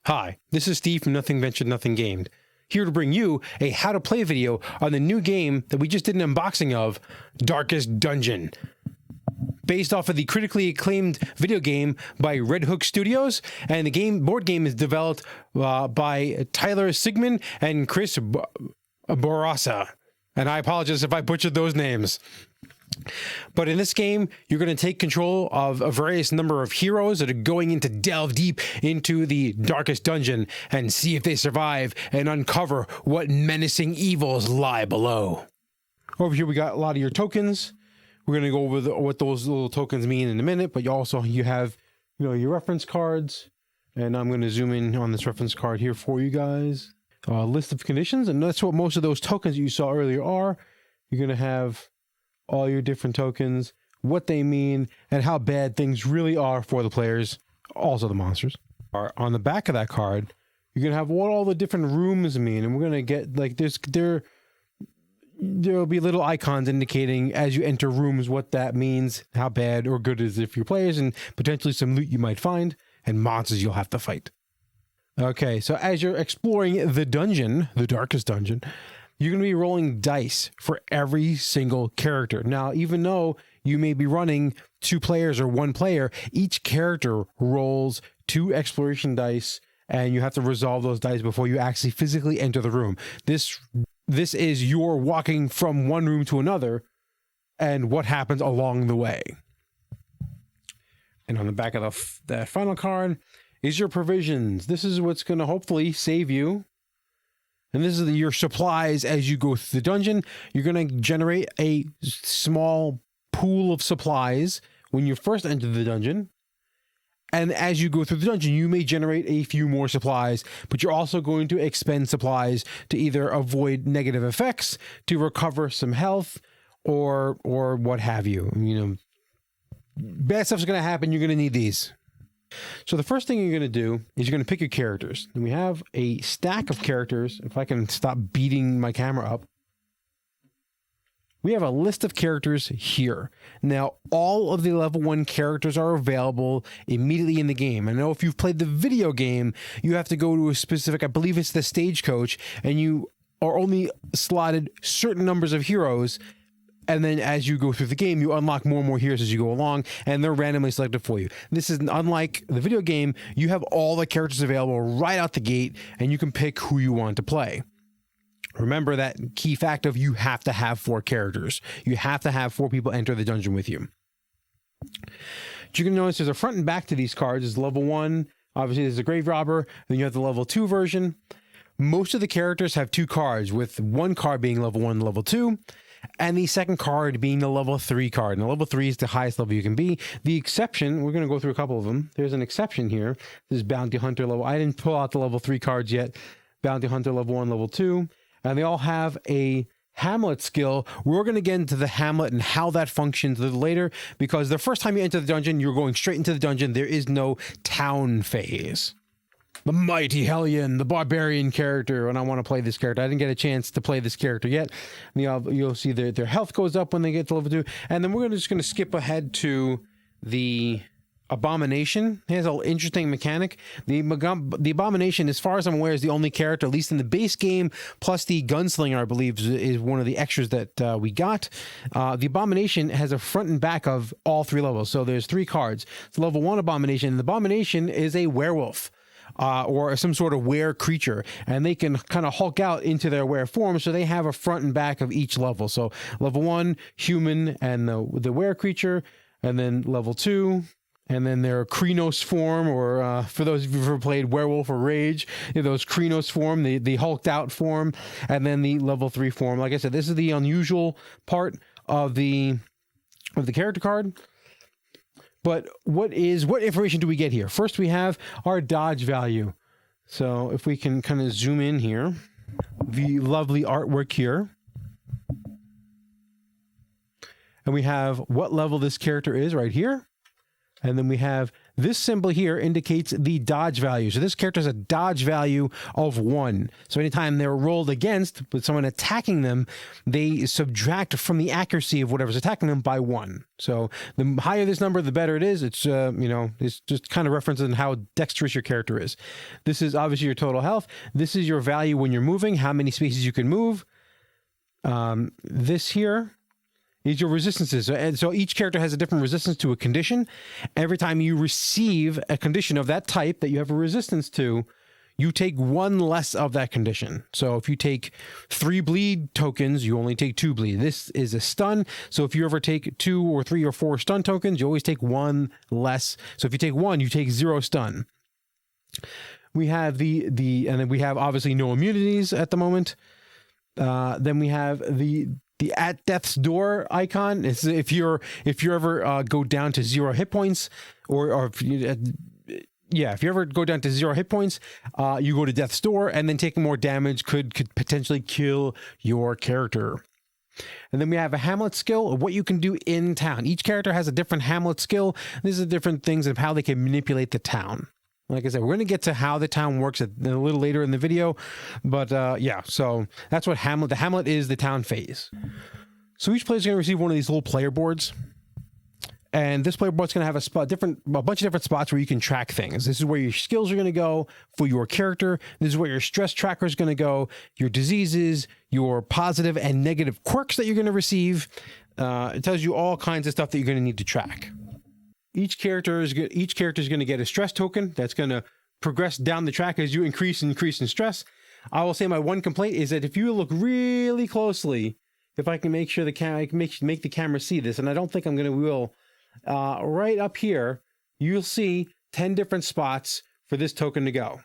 Hi, this is Steve from Nothing Ventured, Nothing Gamed, here to bring you a how to play video on the new game that we just did an unboxing of, Darkest Dungeon. Based off of the critically acclaimed video game by Red Hook Studios, and the board game is developed by Tyler Sigmund and Chris Bourassa. And I apologize if I butchered those names. But in this game, you're going to take control of a various number of heroes that are going to delve deep into the darkest dungeon and see if they survive and uncover what menacing evils lie below. Over here, we got a lot of your tokens. We're going to go over what those little tokens mean in a minute, but you have your reference cards, and I'm going to zoom in on this reference card here for you guys. List of conditions, and that's what most of those tokens that you saw earlier are. You're going to have all your different tokens, what they mean, and how bad things really are for the players, also the monsters. On the back of that card, you're going to have what all the different rooms mean, and we're going to get, like, there'll be little icons indicating as you enter rooms what that means, how bad or good it is for your players, and potentially some loot you might find, and monsters you'll have to fight. Okay, so as you're exploring the dungeon, the darkest dungeon, you're going to be rolling dice for every single character. Now, even though you may be running 2 players or 1 player, each character rolls 2 exploration dice, and you have to resolve those dice before you actually physically enter the room. This is your walking from one room to another and what happens along the way. And on the back of the final card is your provisions. This is what's going to hopefully save you. And this is your supplies as you go through the dungeon. You're going to generate a small pool of supplies when you first enter the dungeon. And as you go through the dungeon, you may generate a few more supplies, but you're also going to expend supplies to either avoid negative effects, to recover some health, or what have you. Bad stuff's going to happen. You're going to need these. So the first thing you're going to do is you're going to pick your characters. And we have a stack of characters. If I can stop beating my camera up. We have a list of characters here. Now, all of the level 1 characters are available immediately in the game. I know if you've played the video game, you have to go to a specific, I believe it's the stagecoach, and you are only slotted certain numbers of heroes. And then as you go through the game, you unlock more and more heroes as you go along, and they're randomly selected for you. This is unlike the video game. You have all the characters available right out the gate, and you can pick who you want to play. Remember that key fact of you have to have 4 characters. You have to have 4 people enter the dungeon with you. You can notice there's a front and back to these cards. There's level 1. Obviously, there's a grave robber. Then you have the level 2 version. Most of the characters have 2 cards, with 1 card being level 1 and level 2. And the second card being the level 3 card. And the level 3 is the highest level you can be. The exception, we're going to go through a couple of them. There's an exception here. This is Bounty Hunter level. I didn't pull out the level 3 cards yet. Bounty Hunter level 1, level 2. And they all have a Hamlet skill. We're going to get into the Hamlet and how that functions a little later, because the first time you enter the dungeon, you're going straight into the dungeon. There is no town phase. The mighty Hellion, the barbarian character, and I want to play this character. I didn't get a chance to play this character yet. You'll see their health goes up when they get to level 2. And then we're just going to skip ahead to the Abomination. It has an interesting mechanic. The Abomination, as far as I'm aware, is the only character, at least in the base game, plus the Gunslinger, I believe, is one of the extras that we got. The Abomination has a front and back of all 3 levels. So there's 3 cards. It's level 1 Abomination. The Abomination is a werewolf. Or some sort of were creature, and they can kind of hulk out into their were form, so they have a front and back of each level. So level 1, human and the were creature, and then level 2, and then their Krenos form, or for those of you who've ever played Werewolf or Rage, those Krenos form, the hulked out form, and then the level 3 form. Like I said, this is the unusual part of the character card. But what information do we get here? First, we have our dodge value. So if we can kind of zoom in here, the lovely artwork here. And we have what level this character is right here. And then we have This symbol here indicates the dodge value. So this character has a dodge value of 1. So anytime they're rolled against with someone attacking them, they subtract from the accuracy of whatever's attacking them by 1. So the higher this number, the better it is. It's, it's just kind of referencing how dexterous your character is. This is obviously your total health. This is your value when you're moving, how many spaces you can move. This here is your resistances. And so each character has a different resistance to a condition. Every time you receive a condition of that type that you have a resistance to, you take 1 less of that condition. So if you take 3 bleed tokens, you only take 2 bleed. This is a stun. So if you ever take 2 or 3 or 4 stun tokens, you always take 1 less. So if you take 1, you take 0 stun. We have and then we have obviously no immunities at the moment. Then we have the at death's door icon. It's if you ever go down to 0 hit points, or if you ever go down to 0 hit points, you go to death's door, and then taking more damage could potentially kill your character. And then we have a Hamlet skill of what you can do in town. Each character has a different Hamlet skill. These are different things of how they can manipulate the town. Like I said, we're going to get to how the town works a little later in the video. But so that's what the Hamlet is the town phase. So each player is going to receive one of these little player boards. And this player board's going to have a bunch of different spots where you can track things. This is where your skills are going to go for your character. This is where your stress tracker is going to go, your diseases, your positive and negative quirks that you're going to receive. It tells you all kinds of stuff that you're going to need to track. Each character is going to get a stress token that's going to progress down the track as you increase in stress. I will say my one complaint is that if you look really closely, if I can make sure I can make the camera see this, and I don't think I'm going to will, right up here, you'll see 10 different spots for this token to go.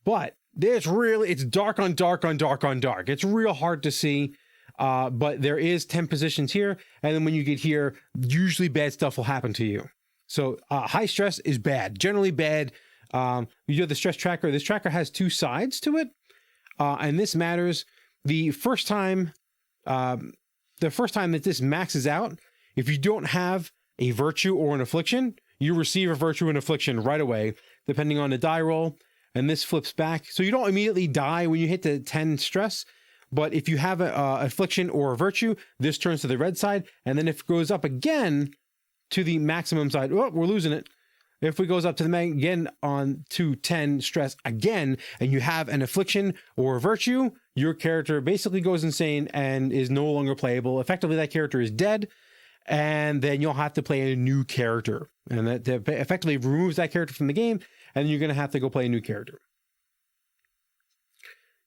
But it's dark on dark on dark on dark. It's real hard to see. But there is 10 positions here, and then when you get here, usually bad stuff will happen to you. So high stress is bad, generally bad. You do the stress tracker. This tracker has 2 sides to it, and this matters. The first time that this maxes out, if you don't have a virtue or an affliction, you receive a virtue and affliction right away, depending on the die roll, and this flips back. So you don't immediately die when you hit the 10 stress. But if you have a affliction or a virtue, this turns to the red side. And then if it goes up again to the maximum side, oh, we're losing it. If it goes up to the again on to 10 stress again, and you have an affliction or a virtue, your character basically goes insane and is no longer playable. Effectively, that character is dead. And then you'll have to play a new character. And that effectively removes that character from the game. And you're going to have to go play a new character.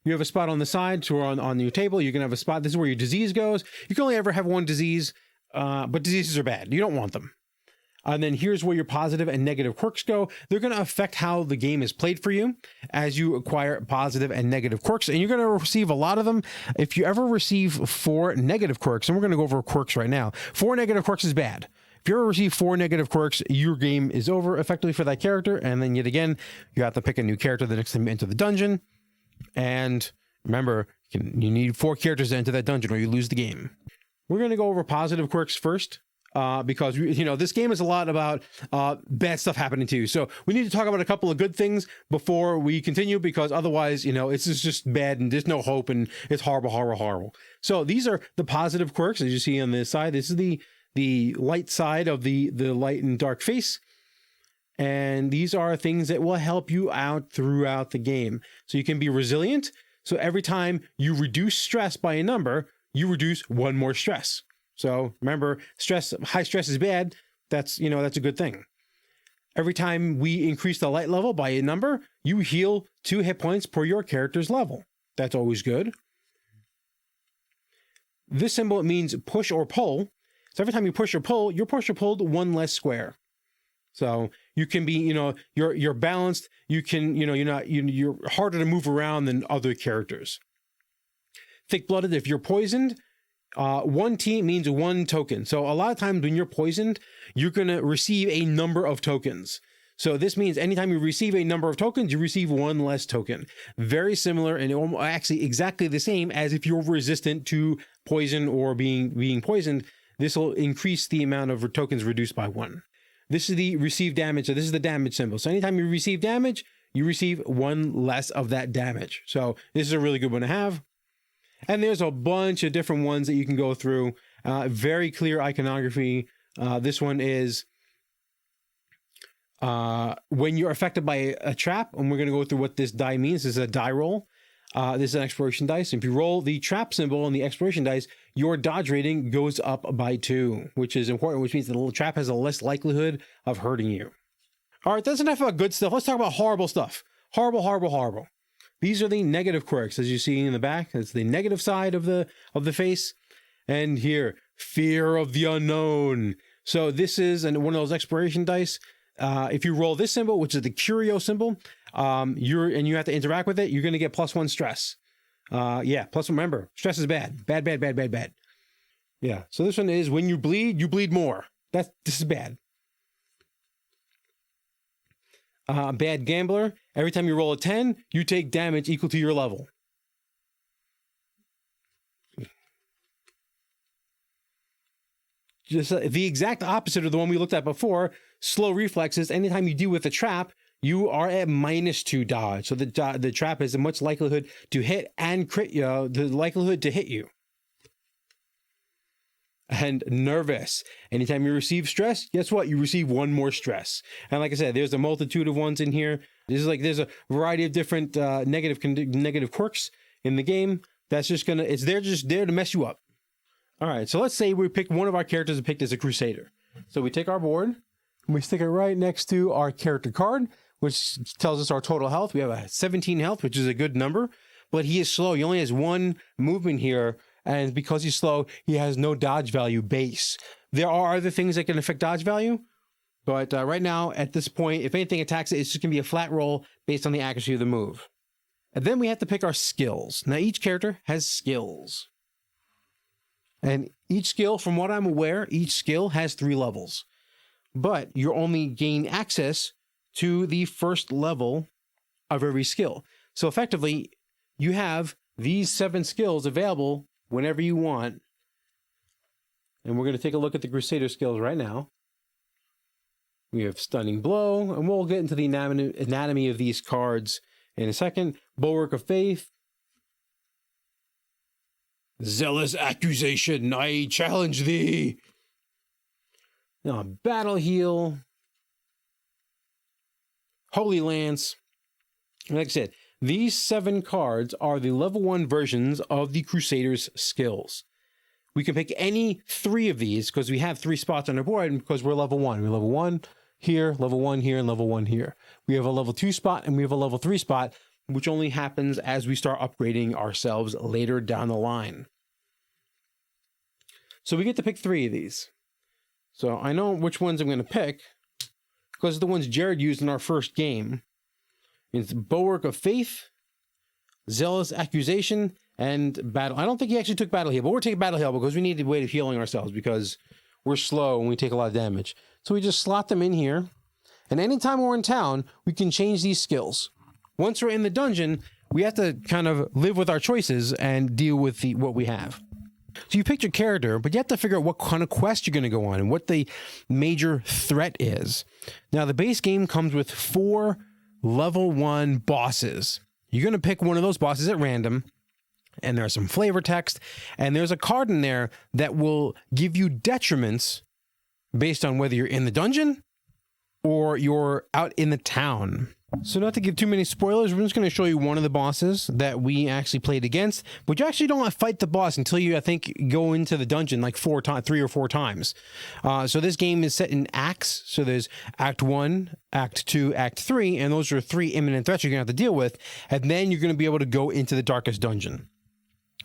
You have a spot on the side, so on your table, you can have a spot. This is where your disease goes. You can only ever have one disease, but diseases are bad. You don't want them. And then here's where your positive and negative quirks go. They're going to affect how the game is played for you as you acquire positive and negative quirks. And you're going to receive a lot of them. If you ever receive 4 negative quirks, and we're going to go over quirks right now, 4 negative quirks is bad. If you ever receive 4 negative quirks, your game is over effectively for that character. And then yet again, you have to pick a new character the next time you enter the dungeon. And remember, you need 4 characters to enter that dungeon or you lose the game. We're going to go over positive quirks first because, this game is a lot about bad stuff happening to you. So we need to talk about a couple of good things before we continue, because otherwise, it's just bad and there's no hope and it's horrible, horrible, horrible. So these are the positive quirks, as you see on this side. This is the light side of the light and dark face. And these are things that will help you out throughout the game. So you can be resilient. So every time you reduce stress by a number, you reduce 1 more stress. So remember, high stress is bad. That's a good thing. Every time we increase the light level by a number, you heal 2 hit points per your character's level. That's always good. This symbol means push or pull. So every time you push or pull, you're pulled 1 less square. So you can be, you're balanced. You can, you're harder to move around than other characters. Thick-blooded, if you're poisoned, 1 T means 1 token. So a lot of times when you're poisoned, you're going to receive a number of tokens. So this means anytime you receive a number of tokens, you receive 1 less token. Very similar and actually exactly the same as if you're resistant to poison or being poisoned. This will increase the amount of tokens reduced by 1. This is the receive damage. So this is the damage symbol. So anytime you receive damage, you receive one less of that damage. So this is a really good one to have. And there's a bunch of different ones that you can go through. Very clear iconography. This one is when you're affected by a trap, and we're going to go through what this die means. This is a die roll. This is an exploration dice. If you roll the trap symbol on the exploration dice, your dodge rating goes up by 2, which is important, which means the little trap has a less likelihood of hurting you. All right, that's enough about good stuff. Let's talk about horrible stuff. Horrible, horrible, horrible. These are the negative quirks, as you see in the back. That's the negative side of the face. And here, fear of the unknown. So this is one of those exploration dice. If you roll this symbol, which is the curio symbol, you have to interact with it, you're going to get +1 stress. Remember, stress is bad. Bad. Yeah. So this one is when you bleed more. This is bad. Bad gambler. Every time you roll a 10, you take damage equal to your level. Just the exact opposite of the one we looked at before. Slow reflexes. Anytime you deal with a trap, you are at -2 dodge. So the trap has a much likelihood to hit and crit you. The likelihood to hit you. And nervous. Anytime you receive stress, guess what? You receive 1 more stress. And like I said, there's a multitude of ones in here. There's a variety of different negative quirks in the game. That's just just there to mess you up. All right, so let's say we pick one of our characters and picked as a crusader. So we take our board and we stick it right next to our character card, which tells us our total health. We have a 17 health, which is a good number, but he is slow. He only has 1 movement here. And because he's slow, he has no dodge value base. There are other things that can affect dodge value, but right now, at this point, if anything attacks it, it's just going to be a flat roll based on the accuracy of the move. And then we have to pick our skills. Now, each character has skills. And each skill, from what I'm aware, each skill has 3 levels. But you only gain access to the first level of every skill. So effectively, you have these 7 skills available whenever you want. And we're going to take a look at the Crusader skills right now. We have Stunning Blow, and we'll get into the anatomy of these cards in a second. Bulwark of Faith. Zealous Accusation, I challenge thee. Now, Battle Heal. Holy Lance. Like I said, these 7 cards are the level 1 versions of the Crusader's skills. We can pick any 3 of these because we have 3 spots on our board and because we're level 1. We're level 1 here, level 1 here, and level 1 here. We have a level 2 spot and we have a level 3 spot, which only happens as we start upgrading ourselves later down the line. So we get to pick 3 of these. So I know which ones I'm going to pick because the ones Jared used in our first game. It's Bulwark of Faith, Zealous Accusation, and Battle. I don't think he actually took Battle Heal, but we're taking Battle Heal because we need a way of healing ourselves because we're slow and we take a lot of damage. So we just slot them in here. And anytime we're in town, we can change these skills. Once we're in the dungeon, we have to kind of live with our choices and deal with what we have. So you picked your character, but you have to figure out what kind of quest you're going to go on and what the major threat is. Now, the base game comes with 4 level 1 bosses. You're going to pick one of those bosses at random, and there's some flavor text, and there's a card in there that will give you detriments based on whether you're in the dungeon or you're out in the town. So not to give too many spoilers, we're just going to show you one of the bosses that we actually played against, but you actually don't fight the boss until you, I think, go into the dungeon like 3 or 4 times. So this game is set in acts. So there's Act 1, Act 2, Act 3, and those are 3 imminent threats you're going to have to deal with, and then you're going to be able to go into the darkest dungeon.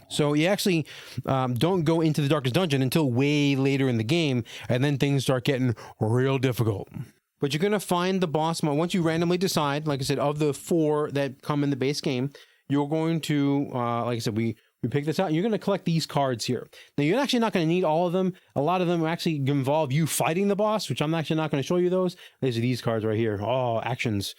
So you actually don't go into the darkest dungeon until way later in the game, and then things start getting real difficult. But you're going to find the boss once you randomly decide, like I said, of the 4 that come in the base game, you're going to, like I said, we pick this out, and you're going to collect these cards here. Now, you're actually not going to need all of them. A lot of them actually involve you fighting the boss, which I'm actually not going to show you those. These are these cards right here. Oh, actions.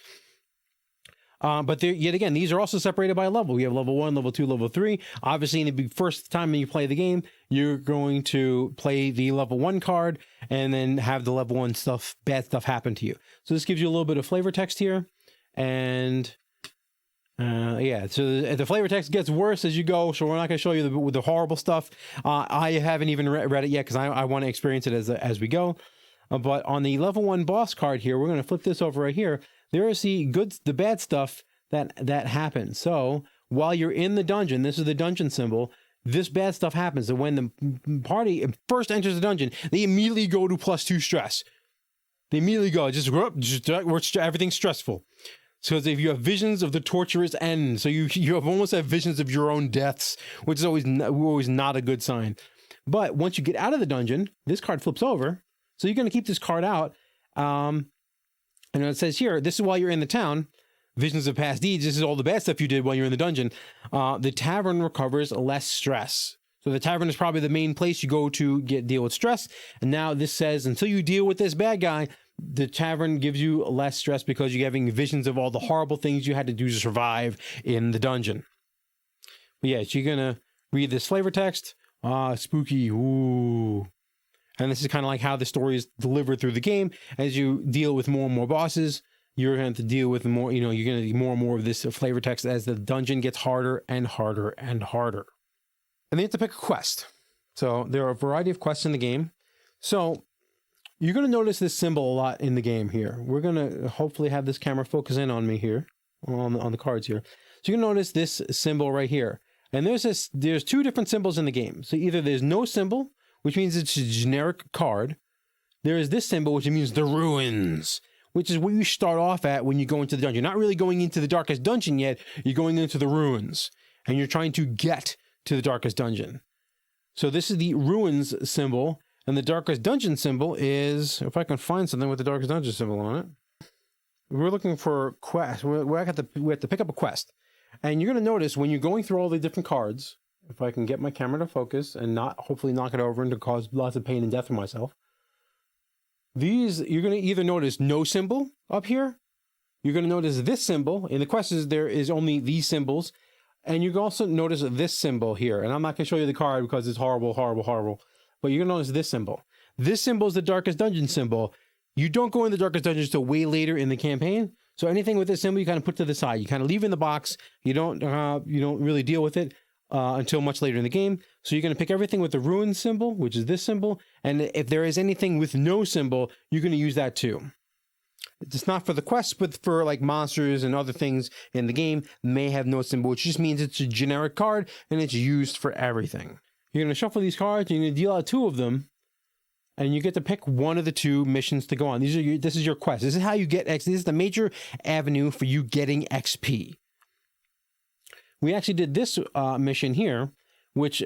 But yet again, these are also separated by level. We have level 1, level 2, level 3. Obviously, in the first time you play the game, you're going to play the level 1 card and then have the level 1 stuff, bad stuff happen to you. So this gives you a little bit of flavor text here. And yeah, so the flavor text gets worse as you go. So we're not going to show you the horrible stuff. I haven't even read it yet because I want to experience it as we go. But on the level 1 boss card here, we're going to flip this over right here. There is the bad stuff that happens. So while you're in the dungeon, this is the dungeon symbol, this bad stuff happens. And when the party first enters the dungeon, they immediately go to +2 stress. They immediately go, everything's stressful. So if you have visions of the torturous end, so you have almost have visions of your own deaths, which is always not a good sign. But once you get out of the dungeon, this card flips over. So you're going to keep this card out. And it says here, this is while you're in the town, visions of past deeds. This is all the bad stuff you did while you're in the dungeon. The tavern recovers less stress. So the tavern is probably the main place you go to deal with stress. And now this says, until you deal with this bad guy, the tavern gives you less stress because you're having visions of all the horrible things you had to do to survive in the dungeon. But yeah, so you're going to read this flavor text. Spooky. Ooh. And this is kind of like how the story is delivered through the game. As you deal with more and more bosses, you're going to deal with more, you're going to get more and more of this flavor text as the dungeon gets harder and harder and harder. And then you have to pick a quest. So there are a variety of quests in the game. So you're going to notice this symbol a lot in the game here. We're going to hopefully have this camera focus in on me here, on the cards here. So you're going to notice this symbol right here. And there's 2 different symbols in the game. So either there's no symbol, which means it's a generic card. There is this symbol, which means the ruins, which is what you start off at when you go into the dungeon. You're not really going into the darkest dungeon yet. You're going into the ruins, and you're trying to get to the darkest dungeon. So this is the ruins symbol, and the darkest dungeon symbol is, if I can find something with the darkest dungeon symbol on it. We're looking for a quest. We have to pick up a quest. And you're going to notice when you're going through all the different cards, if I can get my camera to focus and not hopefully knock it over and to cause lots of pain and death for myself. You're going to either notice no symbol up here. You're going to notice this symbol. In the quests, there is only these symbols. And you can also notice this symbol here. And I'm not going to show you the card because it's horrible, horrible, horrible. But you're going to notice this symbol. This symbol is the darkest dungeon symbol. You don't go in the darkest dungeons till way later in the campaign. So anything with this symbol, you kind of put to the side. You kind of leave it in the box. You don't really deal with it until much later in the game. So you're going to pick everything with the ruin symbol, which is this symbol. And if there is anything with no symbol, you're going to use that too. It's not for the quests, but for like monsters and other things in the game may have no symbol, which just means it's a generic card and it's used for everything. You're going to shuffle these cards, you're going to deal out 2 of them, and you get to pick one of the 2 missions to go on. This is your quest. This is how you get XP. This is the major avenue for you getting XP. We actually did this mission here,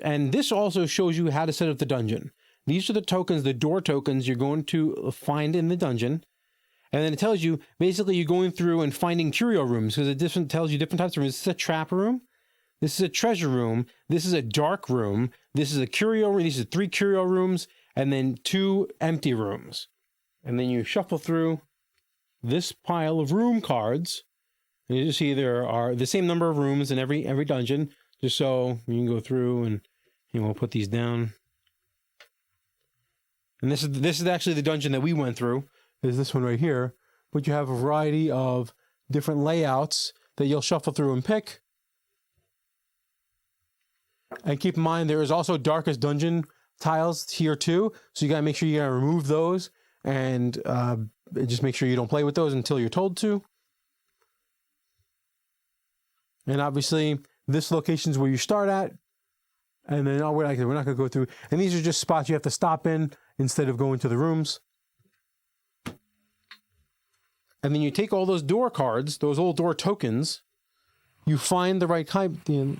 and this also shows you how to set up the dungeon. These are the tokens, the door tokens you're going to find in the dungeon. And then it tells you, basically you're going through and finding curio rooms because it tells you different types of rooms. This is a trap room. This is a treasure room. This is a dark room. This is a curio room. These are 3 curio rooms and then 2 empty rooms. And then you shuffle through this pile of room cards. And you see there are the same number of rooms in every dungeon, just so you can go through and we'll put these down. And this is actually the dungeon that we went through. Is this one right here? But you have a variety of different layouts that you'll shuffle through and pick. And keep in mind there is also darkest dungeon tiles here too, so you gotta make sure you gotta remove those and just make sure you don't play with those until you're told to. And obviously, this location is where you start at. And then we're not going to go through. And these are just spots you have to stop in instead of going to the rooms. And then you take all those door cards, those old door tokens. You find the right type. You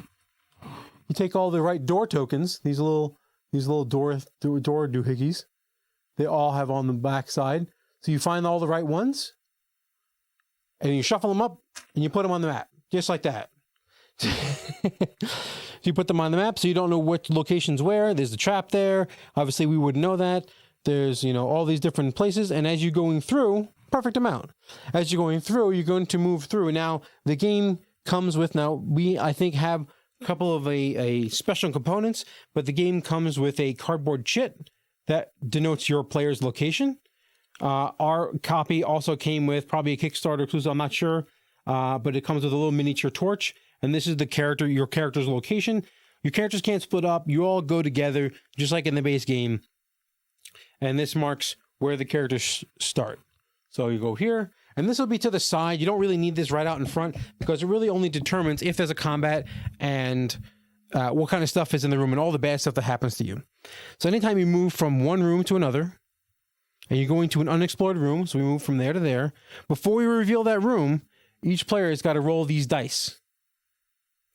take all the right door tokens. These little door doohickeys. They all have on the back side. So you find all the right ones. And you shuffle them up and you put them on the map. Just like that. You put them on the map so you don't know which location's where. There's the trap there. Obviously, we wouldn't know that. There's, all these different places. And as you're going through, perfect amount. As you're going through, you're going to move through. Now, the game comes with, I think, have a couple of a special components, but the game comes with a cardboard chit that denotes your player's location. Our copy also came with probably a Kickstarter exclusive, I'm not sure, but it comes with a little miniature torch, and this is your character's location. Your characters can't split up. You all go together, just like in the base game, and this marks where the characters start. So you go here, and this will be to the side. You don't really need this right out in front because it really only determines if there's a combat and what kind of stuff is in the room and all the bad stuff that happens to you. So anytime you move from one room to another, and you're going to an unexplored room, so we move from there to there. Before we reveal that room, each player has got to roll these dice.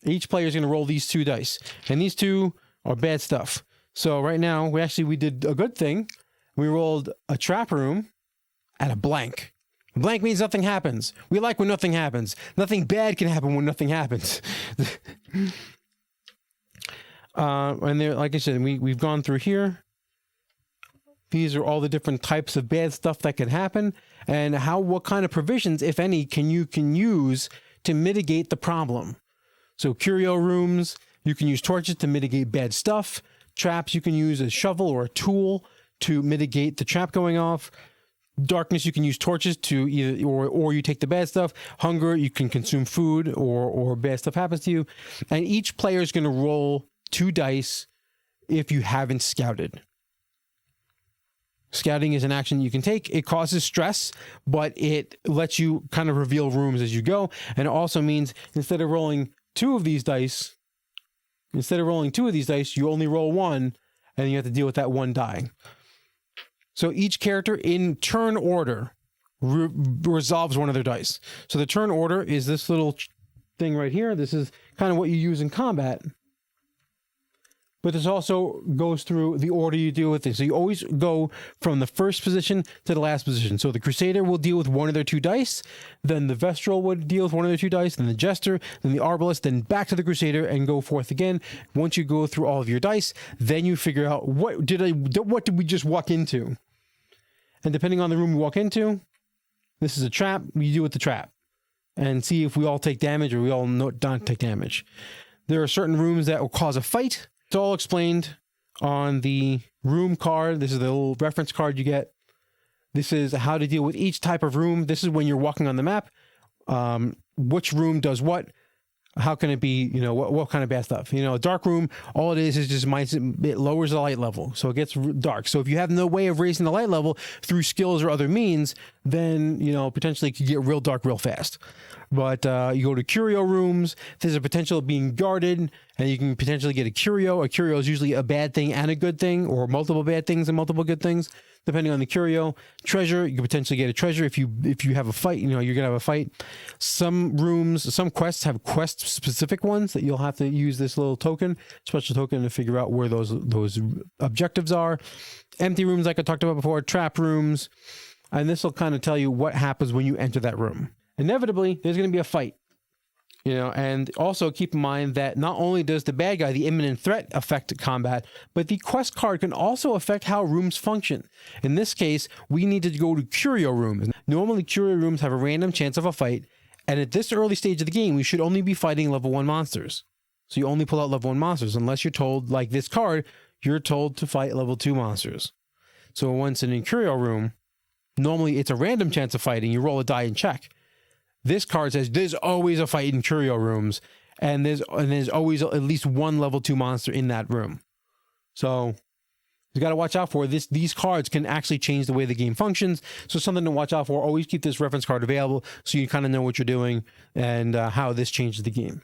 Each player is going to roll these 2 dice, and these 2 are bad stuff. So right now, we did a good thing. We rolled a trap room and a blank. A blank means nothing happens. We like when nothing happens. Nothing bad can happen when nothing happens. And there, like I said, we've gone through here. These are all the different types of bad stuff that can happen, and what kind of provisions, if any, can use to mitigate the problem. So curio rooms, you can use torches to mitigate bad stuff. Traps, you can use a shovel or a tool to mitigate the trap going off. Darkness, you can use torches to either, or you take the bad stuff. Hunger, you can consume food or bad stuff happens to you. And each player is going to roll 2 dice if you haven't scouted. Scouting is an action you can take. It causes stress, but it lets you kind of reveal rooms as you go. And it also means instead of rolling 2 of these dice, you only roll 1, and you have to deal with that 1 die. So each character in turn order resolves one of their dice. So the turn order is this little thing right here. This is kind of what you use in combat. But this also goes through the order you deal with things. So you always go from the first position to the last position. So the Crusader will deal with 1 of their 2 dice, then the Vestral would deal with 1 of their 2 dice, then the Jester, then the Arbalist, then back to the Crusader and go forth again. Once you go through all of your dice, then you figure out what did we just walk into? And depending on the room we walk into, this is a trap, you deal with the trap and see if we all take damage or we all don't take damage. There are certain rooms that will cause a fight. It's all explained on the room card. This is the little reference card you get. This is how to deal with each type of room. This is when you're walking on the map. Which room does what? How can it be, what kind of bad stuff? A dark room, all it is just it lowers the light level. So it gets dark. So if you have no way of raising the light level through skills or other means, then, potentially it could get real dark real fast. But you go to curio rooms, there's a potential of being guarded, and you can potentially get a curio. A curio is usually a bad thing and a good thing, or multiple bad things and multiple good things, depending on the curio. Treasure, you can potentially get a treasure if you have a fight. You're gonna have a fight. Some quests have quest-specific ones that you'll have to use this little special token, to figure out where those objectives are. Empty rooms, like I talked about before, trap rooms, and this will kind of tell you what happens when you enter that room. Inevitably, there's going to be a fight, and also keep in mind that not only does the bad guy, the imminent threat, affect combat, but the quest card can also affect how rooms function. In this case, we need to go to curio rooms. Normally, curio rooms have a random chance of a fight, and at this early stage of the game, we should only be fighting level 1 monsters. So you only pull out level 1 monsters, unless you're told, like this card, you're told to fight level 2 monsters. So once in a curio room, normally it's a random chance of fighting. You roll a die and check. This card says there's always a fight in curio rooms, and there's always at least 1 level 2 monster in that room. So you got to watch out for this. These cards can actually change the way the game functions. So something to watch out for. Always keep this reference card available so you kind of know what you're doing and how this changes the game.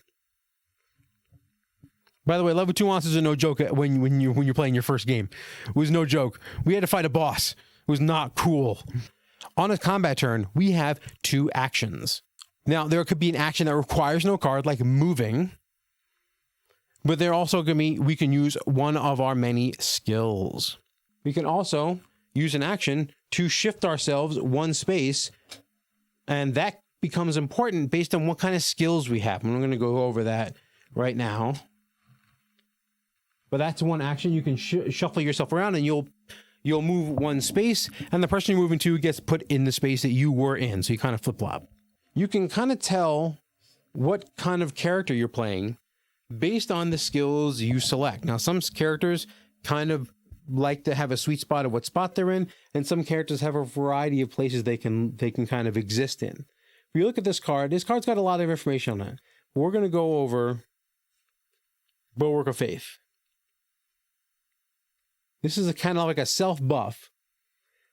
By the way, level 2 monsters are no joke when you're playing your first game. It was no joke. We had to fight a boss. It was not cool. On a combat turn, we have 2 actions. Now, there could be an action that requires no card, like moving, but there also can be, we can use one of our many skills. We can also use an action to shift ourselves 1 space, and that becomes important based on what kind of skills we have. I'm going to go over that right now. But that's one action. You can shuffle yourself around, and you'll move one space, and the person you're moving to gets put in the space that you were in. So you kind of flip-flop. You can kind of tell what kind of character you're playing based on the skills you select. Now, some characters kind of like to have a sweet spot of what spot they're in, and some characters have a variety of places they can kind of exist in. If you look at this card's got a lot of information on it. We're going to go over Bulwark of Faith. This is a kind of like a self buff,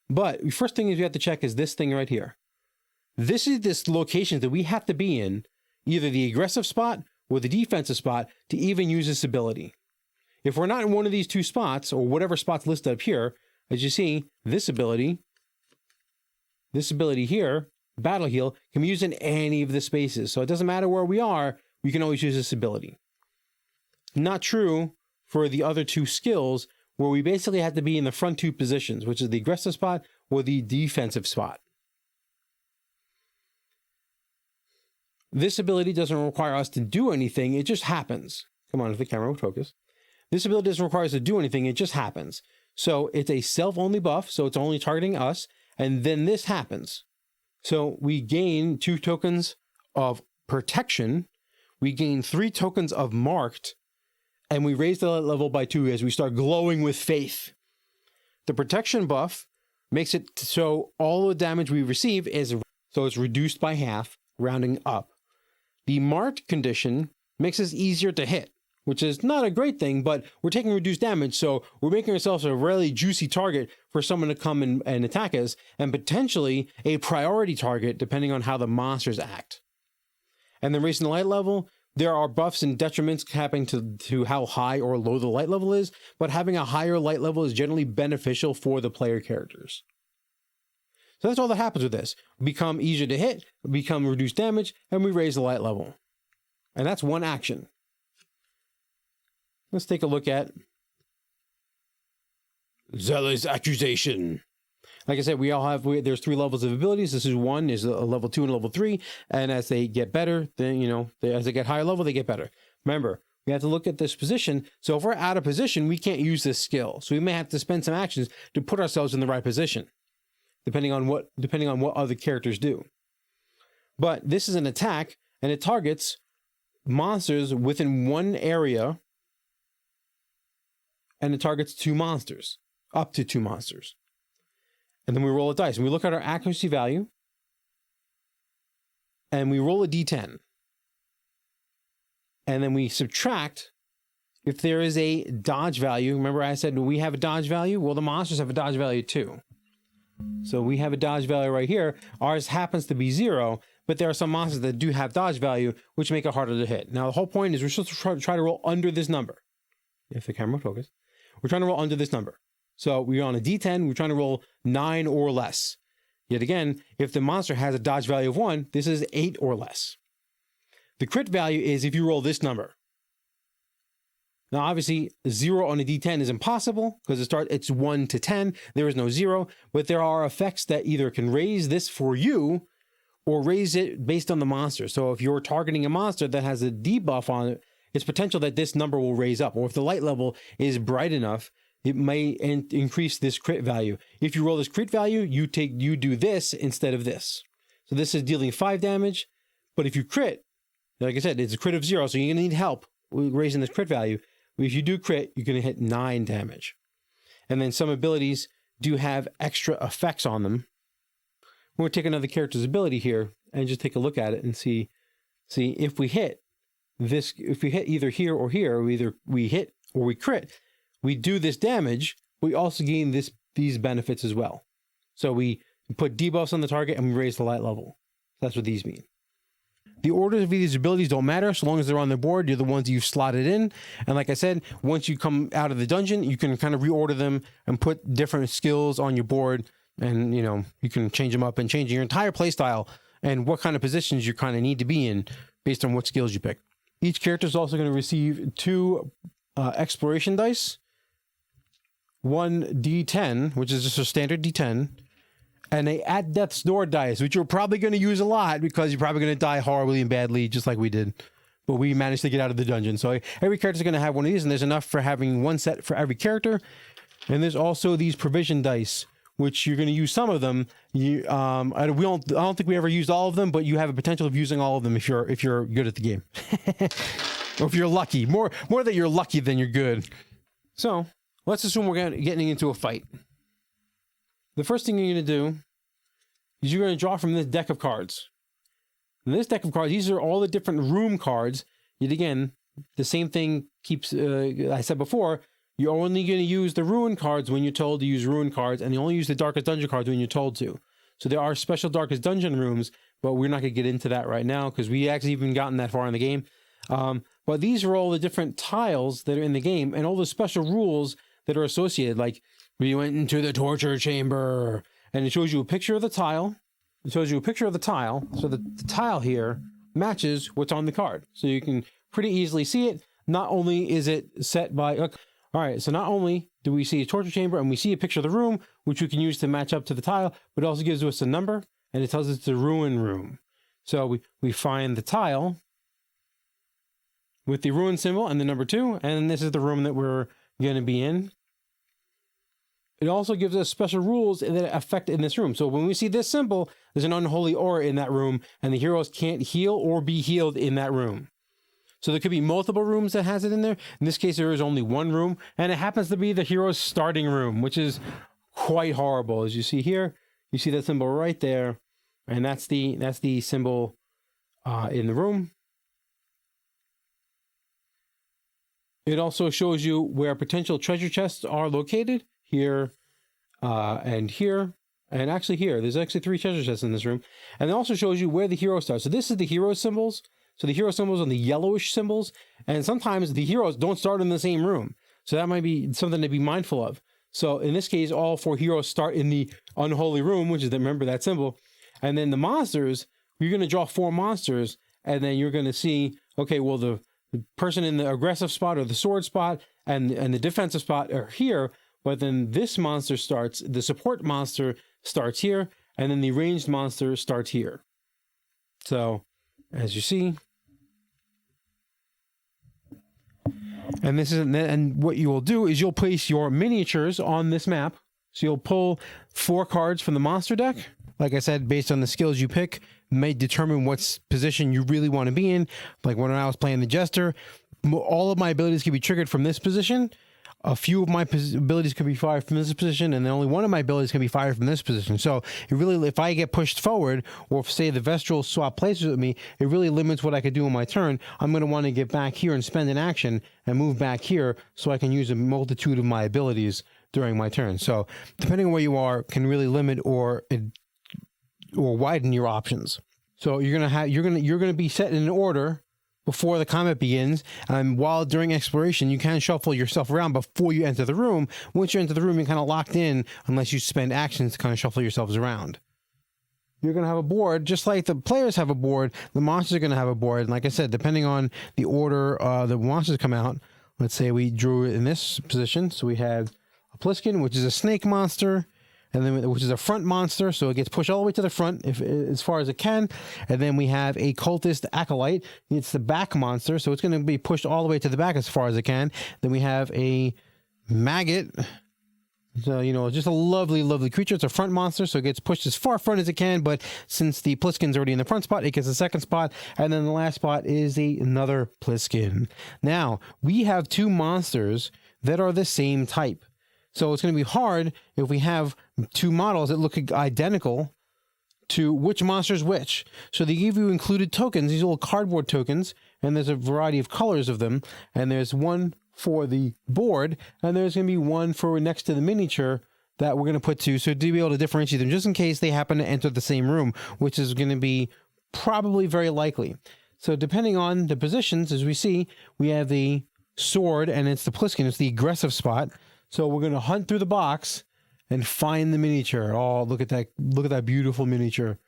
but the first thing is you have to check is this thing right here. This is this location that we have to be in, either the aggressive spot or the defensive spot, to even use this ability. If we're not in one of these two spots, or whatever spot's listed up here, as you see, this ability here, Battle Heal, can be used in any of the spaces. So it doesn't matter where we are, we can always use this ability. Not true for the other two skills, where we basically have to be in the front two positions, which is the aggressive spot or the defensive spot. This ability doesn't require us to do anything, it just happens. Come on, if the camera will focus. This ability doesn't require us to do anything, it just happens. So it's a self-only buff, so it's only targeting us, and then this happens. So we gain 2 tokens of protection, we gain 3 tokens of marked, and we raise the level by 2 as we start glowing with faith. The protection buff makes it so all the damage we receive is, so it's reduced by half, rounding up. The marked condition makes us easier to hit, which is not a great thing, but we're taking reduced damage, so we're making ourselves a really juicy target for someone to come and attack us, and potentially a priority target depending on how the monsters act. And then raising the light level, there are buffs and detriments happening to how high or low the light level is, but having a higher light level is generally beneficial for the player characters. So that's all that happens with this. Become easier to hit, become reduced damage, and we raise the light level. And that's one action. Let's take a look at Zealous Accusation. Like I said, there's 3 levels of abilities. This is 1, is a level 2 and level 3. And as they get better, then, as they get higher level, they get better. Remember, we have to look at this position. So if we're out of position, we can't use this skill. So we may have to spend some actions to put ourselves in the right position, depending on what other characters do. But this is an attack, and it targets monsters within one area, and it targets 2 monsters, up to 2 monsters. And then we roll a dice, and we look at our accuracy value, and we roll a d10. And then we subtract if there is a dodge value. Remember I said we have a dodge value? Well, the monsters have a dodge value too. So we have a dodge value right here. Ours happens to be 0, but there are some monsters that do have dodge value, which make it harder to hit. Now, the whole point is we're supposed to try to roll under this number. If the camera focus. We're trying to roll under this number. So we're on a d10, we're trying to roll 9 or less. Yet again, if the monster has a dodge value of 1, this is 8 or less. The crit value is if you roll this number. Now, obviously, 0 on a d10 is impossible because it's 1 to 10. There is no 0, but there are effects that either can raise this for you or raise it based on the monster. So if you're targeting a monster that has a debuff on it, it's potential that this number will raise up. Or if the light level is bright enough, it may increase this crit value. If you roll this crit value, you do this instead of this. So this is dealing 5 damage, but if you crit, like I said, it's a crit of 0, so you're gonna need help with raising this crit value. If you do crit, you're gonna hit 9 damage. And then some abilities do have extra effects on them. We're gonna take another character's ability here and just take a look at it and see if we hit this, if we hit either here or here, either we hit or we crit, we do this damage, we also gain these benefits as well. So we put debuffs on the target and we raise the light level. That's what these mean. The orders of these abilities don't matter so long as they're on the board. You're the ones you've slotted in. And like I said, once you come out of the dungeon, you can kind of reorder them and put different skills on your board. And, you can change them up and change your entire playstyle and what kind of positions you kind of need to be in based on what skills you pick. Each character is also going to receive 2 exploration dice, 1 d10, which is just a standard d10, and a at death's door dice, which you're probably going to use a lot because you're probably going to die horribly and badly, just like we did. But we managed to get out of the dungeon. So every character is going to have one of these, and there's enough for having one set for every character. And there's also these provision dice, which you're going to use some of them. I don't think we ever used all of them, but you have a potential of using all of them if you're good at the game. Or if you're lucky. More that you're lucky than you're good. So let's assume we're getting into a fight. The first thing you're going to do is you're going to draw from this deck of cards. And this deck of cards, these are all the different room cards. Yet again, the same thing keeps, I said before, you're only going to use the ruin cards when you're told to use ruin cards, and you only use the darkest dungeon cards when you're told to. So there are special darkest dungeon rooms, but we're not going to get into that right now because we actually haven't gotten that far in the game. But these are all the different tiles that are in the game and all the special rules that are associated. Like we went into the torture chamber, and it shows you a picture of the tile. It shows you a picture of the tile. So the tile here matches what's on the card. So you can pretty easily see it. Not only is it set by... All right, so not only do we see a torture chamber and we see a picture of the room, which we can use to match up to the tile, but it also gives us a number, and it tells us it's a ruin room. So we find the tile with the ruin symbol and the number 2, and this is the room that we're going to be in. It also gives us special rules that affect in this room. So when we see this symbol, there's an unholy aura in that room, and the heroes can't heal or be healed in that room. So there could be multiple rooms that has it in there. In this case, there is only one room, and it happens to be the hero's starting room, which is quite horrible. As you see here, you see that symbol right there, and that's the symbol in the room. It also shows you where potential treasure chests are located here and here. And actually here, there's actually 3 treasure chests in this room. And it also shows you where the hero starts. So this is the hero symbols. So the hero symbols are the yellowish symbols, and sometimes the heroes don't start in the same room. So that might be something to be mindful of. So in this case, all 4 heroes start in the unholy room, which is, remember that symbol. And then the monsters, you're going to draw 4 monsters, and then you're going to see, okay, well, the person in the aggressive spot or the sword spot and the defensive spot are here, but then this monster starts, the support monster starts here, and then the ranged monster starts here. So as you see, and what you will do is you'll place your miniatures on this map. So you'll pull 4 cards from the monster deck. Like I said, based on the skills you pick, may determine what position you really want to be in. Like when I was playing the Jester, all of my abilities can be triggered from this position. A few of my abilities can be fired from this position, and then only one of my abilities can be fired from this position. So it really, if I get pushed forward, or if, say, the Vestral swap places with me, it really limits what I could do on my turn. I'm going to want to get back here and spend an action and move back here so I can use a multitude of my abilities during my turn. So depending on where you are, can really limit or widen your options. So you're gonna be set in an order before the combat begins, and while during exploration you can shuffle yourself around before you enter the room. Once you enter the room, you're kind of locked in unless you spend actions to kind of shuffle yourselves around. You're going to have a board, just like the players have a board, the monsters are going to have a board. And like I said, depending on the order the monsters come out, let's say we drew it in this position. So we have a Pliskin, which is a snake monster, and then which is a front monster, so it gets pushed all the way to the front as far as it can. And then we have a cultist acolyte. It's the back monster, so it's going to be pushed all the way to the back as far as it can. Then we have a maggot. So, just a lovely, lovely creature. It's a front monster, so it gets pushed as far front as it can, but since the Pliskin's already in the front spot, it gets the second spot, and then the last spot is another Pliskin. Now, we have 2 monsters that are the same type. So it's going to be hard if we have 2 models that look identical to which monster is which. So they give you included tokens, these little cardboard tokens, and there's a variety of colors of them. And there's one for the board, and there's going to be one for next to the miniature that we're going to put 2, so to be able to differentiate them just in case they happen to enter the same room, which is going to be probably very likely. So depending on the positions, as we see, we have the sword, and it's the Pliskin, it's the aggressive spot. So we're going to hunt through the box and find the miniature. Oh, look at that beautiful miniature.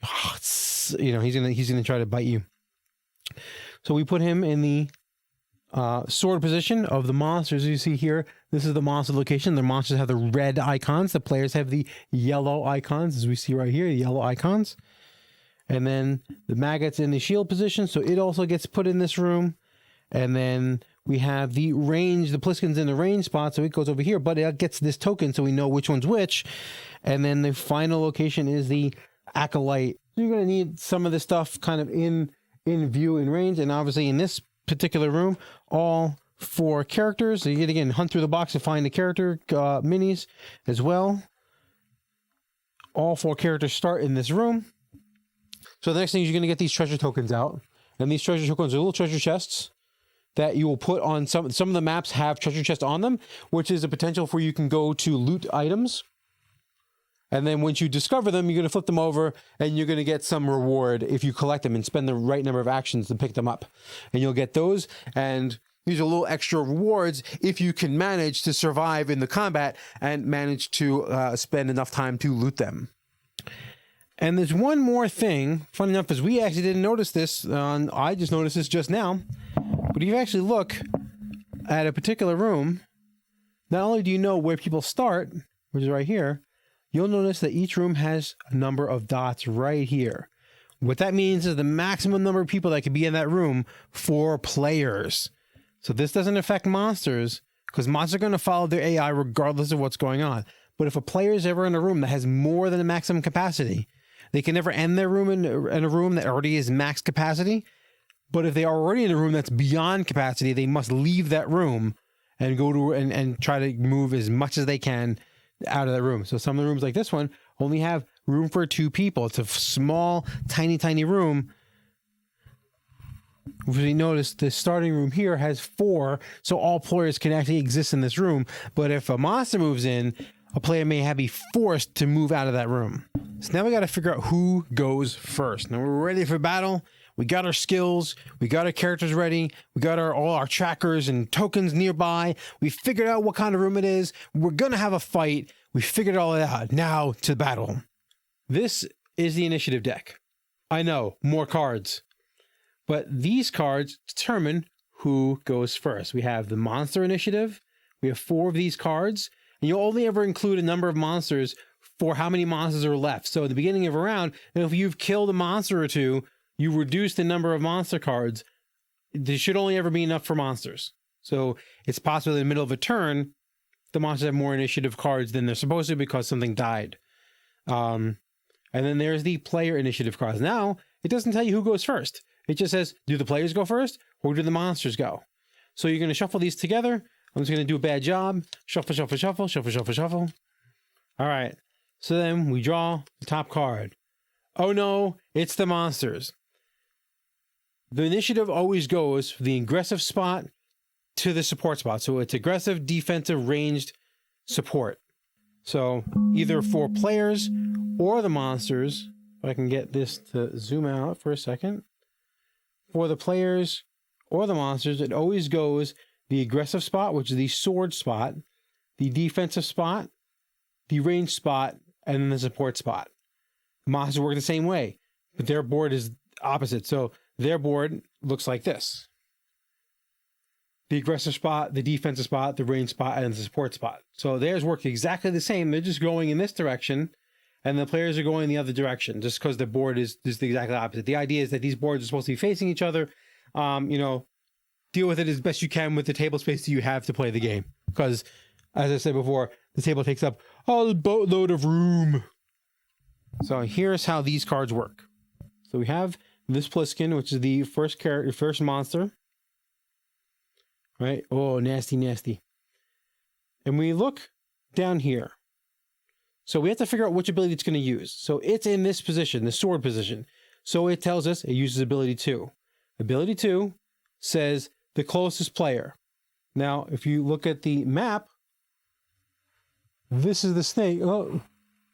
Oh, he's going to try to bite you. So we put him in the sword position of the monsters. As you see here, this is the monster location. The monsters have the red icons. The players have the yellow icons, as we see right here, the yellow icons. And then the maggot's in the shield position, so it also gets put in this room. And then We have the range, the Pliskin's in the range spot, so it goes over here, but it gets this token so we know which one's which. And then the final location is the Acolyte. You're going to need some of this stuff kind of in view, in range, and obviously in this particular room, all 4 characters. So you get, again, hunt through the box to find the character minis as well. All 4 characters start in this room. So the next thing is you're going to get these treasure tokens out. And these treasure tokens are little treasure chests that you will put on some of the maps have treasure chests on them, which is a potential for you can go to loot items. And then once you discover them, you're going to flip them over and you're going to get some reward if you collect them and spend the right number of actions to pick them up. And you'll get those. And these are little extra rewards if you can manage to survive in the combat and manage to spend enough time to loot them. And there's one more thing, funny enough, is we actually didn't notice this. I just noticed this just now. But if you actually look at a particular room, not only do you know where people start, which is right here, you'll notice that each room has a number of dots right here. What that means is the maximum number of people that could be in that room for players. So this doesn't affect monsters, because monsters are going to follow their AI regardless of what's going on. But if a player is ever in a room that has more than a maximum capacity, they can never end their room in a room that already is max capacity. But if they are already in a room that's beyond capacity, they must leave that room and go to and try to move as much as they can out of that room. So some of the rooms like this one only have room for 2 people. It's a small, tiny room. If you notice, the starting room here has 4, so all players can actually exist in this room. But if a monster moves in, a player may be forced to move out of that room. So now we got to figure out who goes first. Now we're ready for battle. We got our skills, we got our characters ready, we got all our trackers and tokens nearby. We figured out what kind of room it is. We're going to have a fight. We figured all that out. Now to battle. This is the initiative deck. I know, more cards. But these cards determine who goes first. We have the monster initiative. We have 4 of these cards. And you'll only ever include a number of monsters for how many monsters are left. So at the beginning of a round, if you've killed a monster or 2, you reduce the number of monster cards. There should only ever be enough for monsters. So it's possible in the middle of a turn, the monsters have more initiative cards than they're supposed to because something died. And then there's the player initiative cards. Now, it doesn't tell you who goes first. It just says, do the players go first or do the monsters go? So you're going to shuffle these together. I'm just going to do a bad job. Shuffle, shuffle, shuffle, shuffle, shuffle, shuffle. All right. So then we draw the top card. Oh no, it's the monsters. The initiative always goes from the aggressive spot to the support spot. So it's aggressive, defensive, ranged support. So either for players or the monsters, if I can get this to zoom out for a second. For the players or the monsters, it always goes the aggressive spot, which is the sword spot, the defensive spot, the ranged spot, and then the support spot. Monsters work the same way, but their board is opposite. So their board looks like this. The aggressive spot, the defensive spot, the range spot, and the support spot. So theirs work exactly the same. They're just going in this direction, and the players are going the other direction, just because the board is just exactly opposite. The idea is that these boards are supposed to be facing each other. Deal with it as best you can with the table space that you have to play the game. Because, as I said before, the table takes up a boatload of room. So here's how these cards work. So we have this Pliskin, which is the first character, first monster. Right? Oh, nasty, nasty. And we look down here. So we have to figure out which ability it's going to use. So it's in this position, the sword position. So it tells us it uses ability 2. Ability 2 says the closest player. Now, if you look at the map, this is the snake. Oh,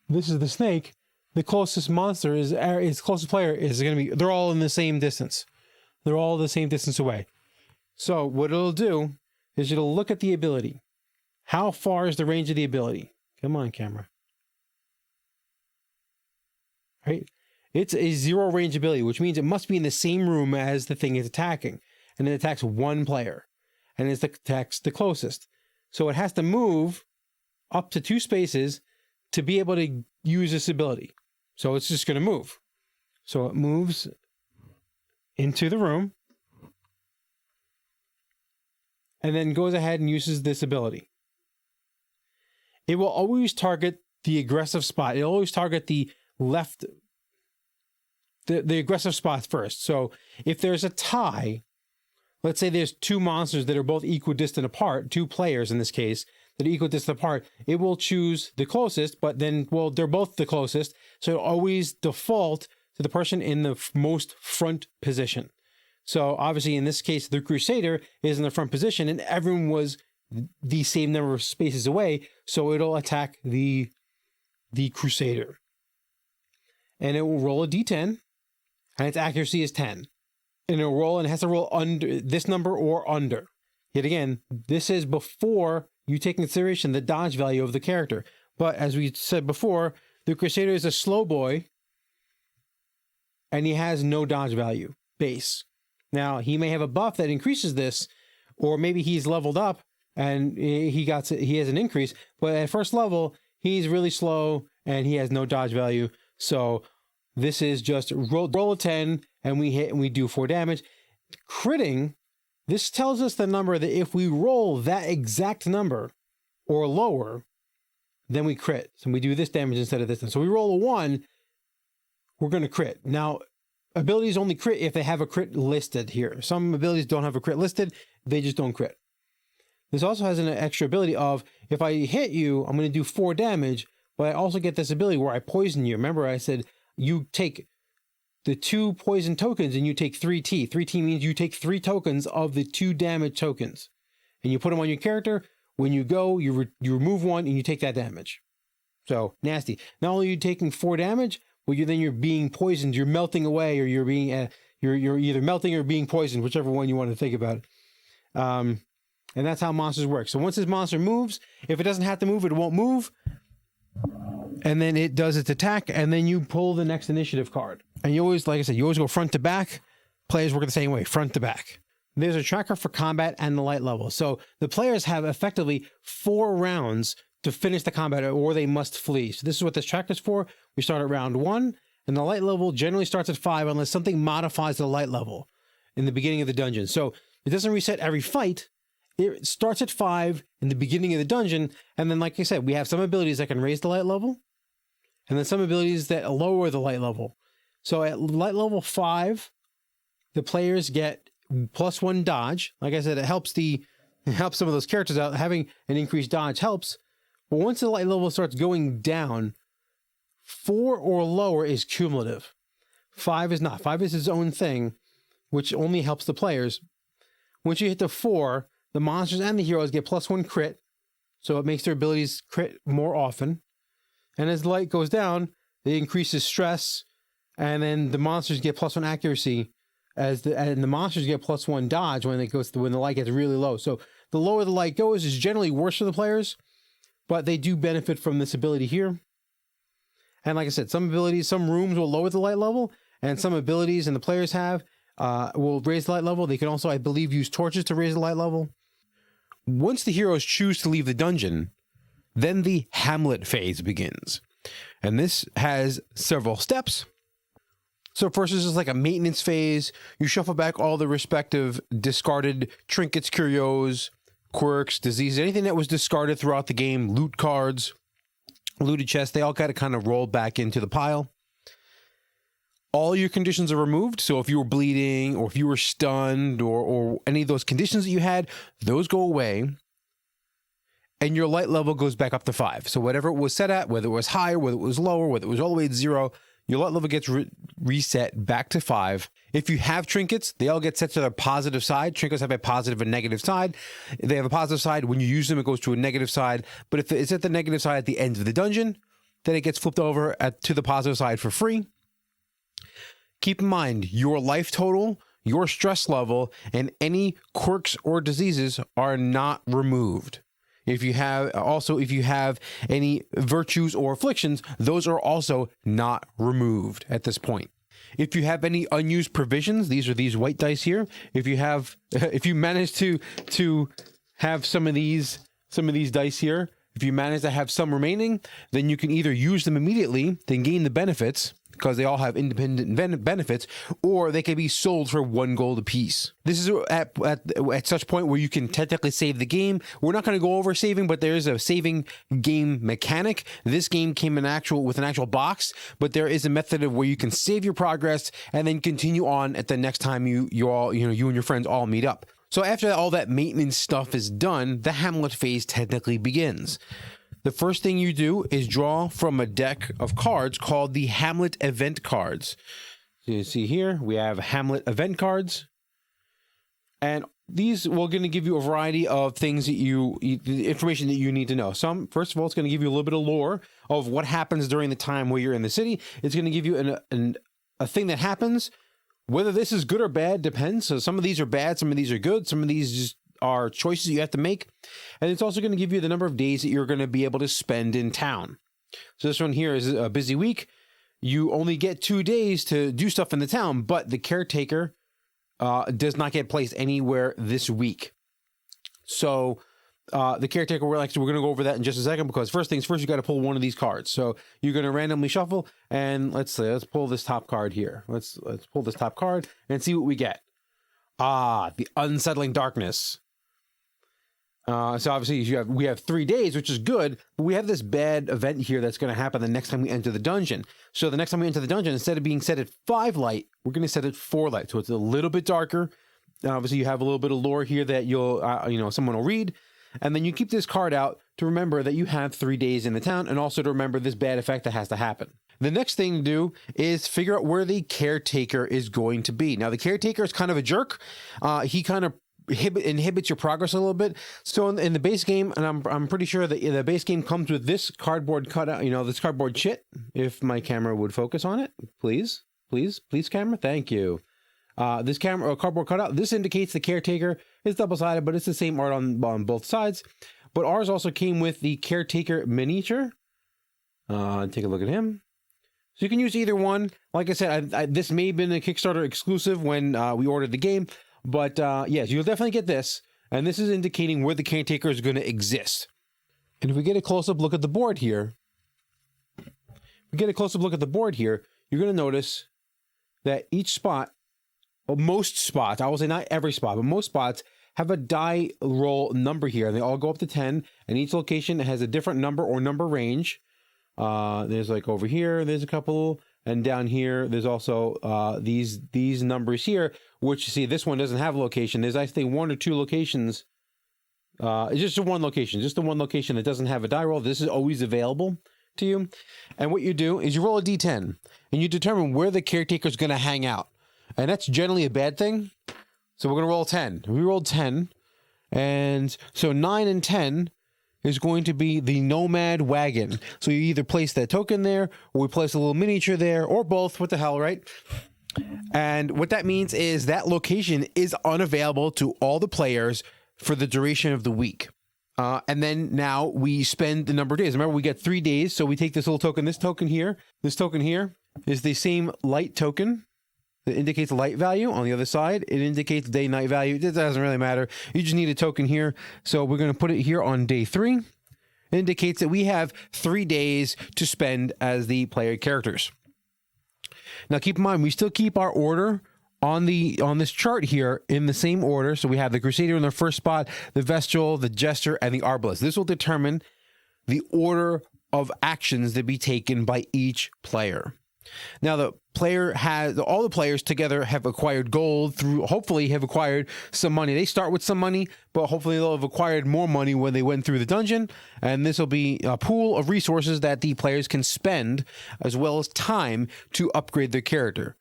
this is the snake. The closest monster is closest player is going to be, they're all in the same distance. They're all the same distance away. So what it'll do is it'll look at the ability. How far is the range of the ability? Come on, camera. Right? It's a 0 range ability, which means it must be in the same room as the thing it's attacking. And it attacks one player. And it attacks the closest. So it has to move up to 2 spaces to be able to use this ability. So it's just going to move. So it moves into the room. and then goes ahead and uses this ability. It will always target the aggressive spot. It'll always target the left, the aggressive spots first. So if there's a tie, let's say there's two monsters that are both equidistant apart, two players in this case, that are equidistant apart, it will choose the closest, but then, well, they're both the closest, so it'll always default to the person in the most front position. So obviously in this case, the Crusader is in the front position and everyone was the same number of spaces away, so it'll attack the Crusader. And it will roll a d10, and its accuracy is 10. And it'll roll, and it has to roll under this number or under. Yet again, this is before you take into consideration the dodge value of the character. But as we said before, the Crusader is a slow boy, and he has no dodge value base. Now, he may have a buff that increases this, or maybe he's leveled up and he has an increase, but at first level, he's really slow and he has no dodge value. So this is just roll a 10 and we hit and we do 4 damage. Critting, this tells us the number that if we roll that exact number or lower, then we crit. So we do this damage instead of this. So we roll a 1, we're going to crit. Now, abilities only crit if they have a crit listed here. Some abilities don't have a crit listed, they just don't crit. This also has an extra ability of, if I hit you, I'm going to do 4 damage, but I also get this ability where I poison you. Remember I said you take the 2 poison tokens and you take 3T. 3T means you take 3 tokens of the 2 damage tokens. And you put them on your character. When you go, you remove 1 and you take that damage. So, nasty. Not only are you taking 4 damage, but you're being poisoned. You're melting away, or you're being you're either melting or being poisoned, whichever one you want to think about. And that's how monsters work. So once this monster moves, if it doesn't have to move, it won't move. And then it does its attack, and then you pull the next initiative card. And you always, like I said, you always go front to back. Players work the same way, front to back. There's a tracker for combat and the light level. So the players have effectively 4 rounds to finish the combat, or they must flee. So this is what this tracker is for. We start at round 1, and the light level generally starts at 5 unless something modifies the light level in the beginning of the dungeon. So it doesn't reset every fight. It starts at 5 in the beginning of the dungeon, and then, like I said, we have some abilities that can raise the light level, and then some abilities that lower the light level. So at light level 5, the players get +1 dodge. Like I said, it helps some of those characters out. Having an increased dodge helps. But once the light level starts going down, 4 or lower is cumulative. 5 is not. 5 is its own thing, which only helps the players. Once you hit the 4, the monsters and the heroes get +1 crit, so it makes their abilities crit more often. And as the light goes down, it increases stress, and then the monsters get +1 accuracy, and the monsters get +1 dodge when the light gets really low. So the lower the light goes is generally worse for the players, but they do benefit from this ability here. And like I said, some rooms will lower the light level, and some abilities and the players have will raise the light level. They can also, I believe, use torches to raise the light level. Once the heroes choose to leave the dungeon, then the Hamlet phase begins. And this has several steps. So first is just like a maintenance phase. You shuffle back all the respective discarded trinkets, curios, quirks, diseases, anything that was discarded throughout the game, loot cards, looted chests, they all got to kind of roll back into the pile. All your conditions are removed. So if you were bleeding or if you were stunned or any of those conditions that you had, those go away. And your light level goes back up to 5. So whatever it was set at, whether it was higher, whether it was lower, whether it was all the way to 0, your light level gets reset back to 5. If you have trinkets, they all get set to their positive side. Trinkets have a positive and negative side. They have a positive side. When you use them, it goes to a negative side. But if it's at the negative side at the end of the dungeon, then it gets flipped over to the positive side for free. Keep in mind, your life total, your stress level, and any quirks or diseases are not removed. If you have any virtues or afflictions, those are also not removed at this point. If you have any unused provisions, these are these white dice here. If you manage to have some of these dice here, if you manage to have some remaining, then you can either use them immediately, then gain the benefits, because they all have independent benefits, or they can be sold for 1 gold apiece. This is at such point where you can technically save the game. We're not going to go over saving, but there is a saving game mechanic. This game came with an actual box, but there is a method of where you can save your progress and then continue on at the next time you and your friends all meet up. So after all that maintenance stuff is done, the Hamlet phase technically begins. The first thing you do is draw from a deck of cards called the Hamlet event cards. So you see here, we have Hamlet event cards. And these will going to give you a variety of things that the information that you need to know. First of all, it's going to give you a little bit of lore of what happens during the time where you're in the city. It's going to give you a thing that happens. Whether this is good or bad depends. So some of these are bad, some of these are good, some of these just are choices you have to make. And it's also going to give you the number of days that you're going to be able to spend in town. So this one here is a busy week. You only get 2 days to do stuff in the town, but the caretaker does not get placed anywhere this week. So the caretaker, we're going to go over that in just a second, because first things first, you got to pull one of these cards. So you're going to randomly shuffle, and let's pull this top card here. Let's pull this top card and see what we get. The Unsettling Darkness. So obviously we have 3 days, which is good, but we have this bad event here that's going to happen the next time we enter the dungeon. So the next time we enter the dungeon, instead of being set at 5 light, we're going to set it 4 light. So it's a little bit darker. Obviously you have a little bit of lore here that someone will read. And then you keep this card out to remember that you have 3 days in the town, and also to remember this bad effect that has to happen. The next thing to do is figure out where the caretaker is going to be. Now, the caretaker is kind of a jerk. He kind of inhibits your progress a little bit. So in the base game, and I'm pretty sure that the base game comes with this cardboard cutout, this cardboard shit. If my camera would focus on it, please, camera. Thank you. This cardboard cutout, this indicates the caretaker is double-sided, but it's the same art on both sides. But ours also came with the caretaker miniature. Take a look at him. So you can use either one. Like I said, this may have been a Kickstarter exclusive when we ordered the game. But yes, you'll definitely get this. And this is indicating where the caretaker is going to exist. And if we get a close-up look at the board here, you're going to notice that each spot, or most spots, I will say not every spot, but most spots have a die roll number here. They all go up to 10, and each location has a different number or number range. There's like over here, there's a couple, and down here, there's also these numbers here, which you see, this one doesn't have a location. There's, I think, 1 or 2 locations. It's just the one location that doesn't have a die roll. This is always available to you. And what you do is you roll a d10, and you determine where the caretaker is going to hang out. And that's generally a bad thing. So we're going to roll 10. We rolled 10. And so 9 and 10 is going to be the Nomad Wagon. So you either place that token there, or we place a little miniature there, or both. What the hell, right? And what that means is that location is unavailable to all the players for the duration of the week. And then now we spend the number of days. Remember, we get 3 days. So we take this little token. This token here is the same light token. It indicates light value. On the other side, it indicates day-night value. It doesn't really matter. You just need a token here. So we're going to put it here on day 3. It indicates that we have 3 days to spend as the player characters. Now, keep in mind, we still keep our order on this chart here in the same order. So we have the Crusader in the first spot, the Vestal, the Jester, and the Arbalist. This will determine the order of actions to be taken by each player. Now, all the players together have acquired gold hopefully have acquired some money. They start with some money, but hopefully they'll have acquired more money when they went through the dungeon. And this will be a pool of resources that the players can spend, as well as time, to upgrade their character.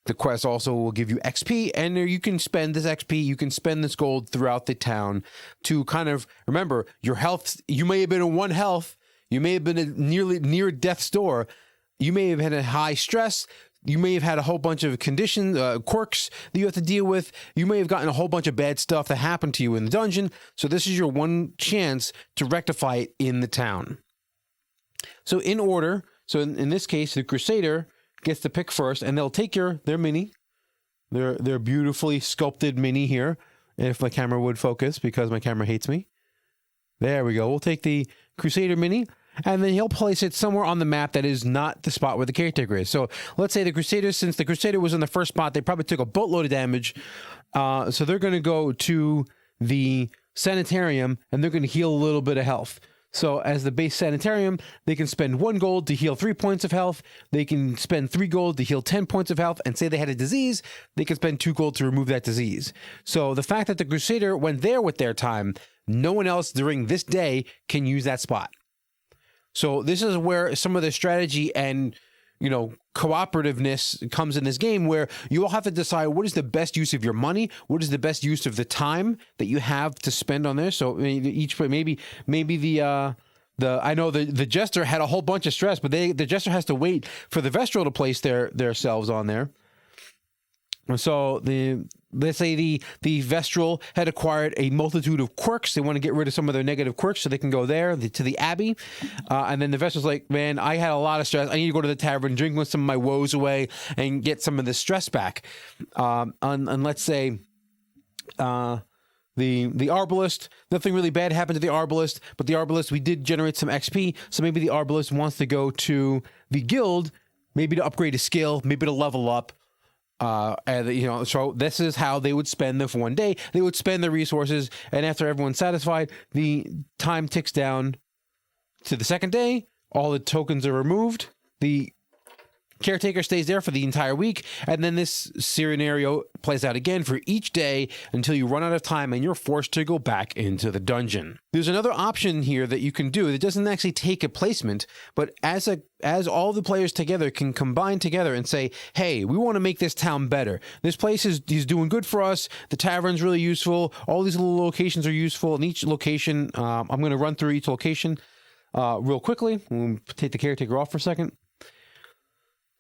The quest also will give you XP, and you can spend this XP, you can spend this gold throughout the town to kind of remember your health. You may have been at 1 health, you may have been at near death's door. You may have had a high stress. You may have had a whole bunch of conditions, quirks that you have to deal with. You may have gotten a whole bunch of bad stuff that happened to you in the dungeon. So this is your one chance to rectify it in the town. So in order, so in this case, the Crusader gets to pick first, and they'll take their mini, their beautifully sculpted mini here. If my camera would focus, because my camera hates me. There we go. We'll take the Crusader mini. and then he'll place it somewhere on the map that is not the spot where the caretaker is. So let's say the Crusader, since the Crusader was in the first spot, they probably took a boatload of damage. So they're going to go to the Sanitarium, and they're going to heal a little bit of health. So as the base Sanitarium, they can spend 1 gold to heal 3 points of health. They can spend 3 gold to heal 10 points of health. And say they had a disease, they can spend 2 gold to remove that disease. So the fact that the Crusader went there with their time, no one else during this day can use that spot. So this is where some of the strategy and, cooperativeness comes in this game, where you all have to decide what is the best use of your money, what is the best use of the time that you have to spend on this. So maybe the I know the Jester had a whole bunch of stress, but the Jester has to wait for the Vestral to place their selves on there. So let's say the Vestral had acquired a multitude of quirks. They want to get rid of some of their negative quirks so they can go there to the Abbey. And then the Vestral's like, man, I had a lot of stress. I need to go to the tavern, drink with some of my woes away, and get some of the stress back. And let's say the Arbalist, nothing really bad happened to the Arbalist, but the Arbalist, we did generate some XP. So maybe the Arbalist wants to go to the guild, maybe to upgrade a skill, maybe to level up. So this is how they would spend the one day. They would spend the resources, and after everyone's satisfied, the time ticks down to the second day. All the tokens are removed. The caretaker stays there for the entire week, and then this scenario plays out again for each day until you run out of time and you're forced to go back into the dungeon. There's another option here that you can do that doesn't actually take a placement, but as all the players together can combine together and say, hey, we want to make this town better. This place is doing good for us. The tavern's really useful. All these little locations are useful. In each location, I'm going to run through each location real quickly. We'll take the caretaker off for a second.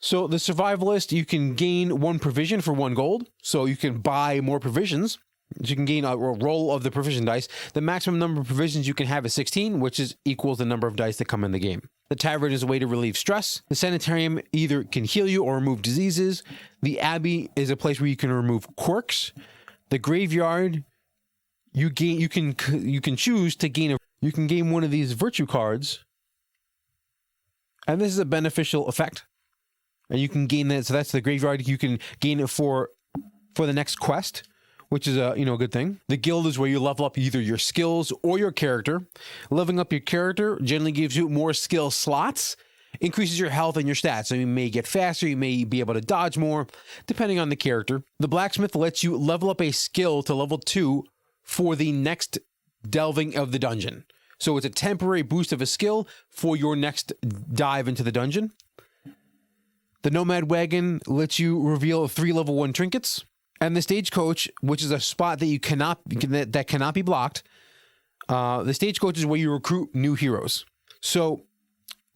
So the survivalist, you can gain 1 provision for 1 gold. So you can buy more provisions. You can gain a roll of the provision dice. The maximum number of provisions you can have is 16, which equals the number of dice that come in the game. The tavern is a way to relieve stress. The Sanitarium either can heal you or remove diseases. The Abbey is a place where you can remove quirks. The graveyard, you can choose to gain you can gain one of these virtue cards, and this is a beneficial effect. And you can gain that, so that's the graveyard. You can gain it for the next quest, which is a good thing. The guild is where you level up either your skills or your character. Leveling up your character generally gives you more skill slots, increases your health and your stats. So you may get faster, you may be able to dodge more, depending on the character. The blacksmith lets you level up a skill to level 2 for the next delving of the dungeon. So it's a temporary boost of a skill for your next dive into the dungeon. The Nomad Wagon lets you reveal 3 level 1 trinkets. And the Stagecoach, which is a spot that cannot be blocked. The Stagecoach is where you recruit new heroes. So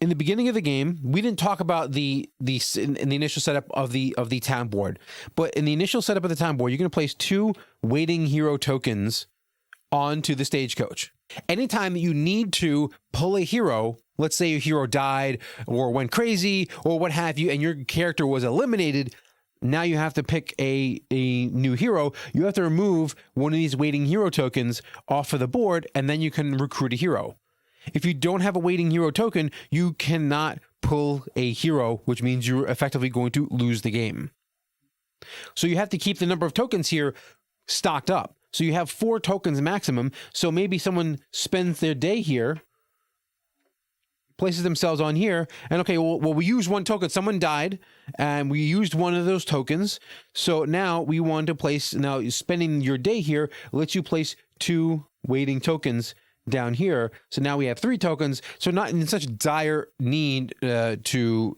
in the beginning of the game, we didn't talk about in the initial setup of the town board. But in the initial setup of the town board, you're going to place 2 waiting hero tokens onto the Stagecoach. Anytime that you need to pull a hero, let's say your hero died or went crazy or what have you, and your character was eliminated, now you have to pick a new hero. You have to remove one of these waiting hero tokens off of the board, and then you can recruit a hero. If you don't have a waiting hero token, you cannot pull a hero, which means you're effectively going to lose the game. So you have to keep the number of tokens here stocked up. So you have 4 tokens maximum. So maybe someone spends their day here, places themselves on here, and okay, well, we used 1 token. Someone died, and we used 1 of those tokens. So now we want to place, now spending your day here lets you place 2 waiting tokens down here. So now we have 3 tokens. So not in such dire need if 2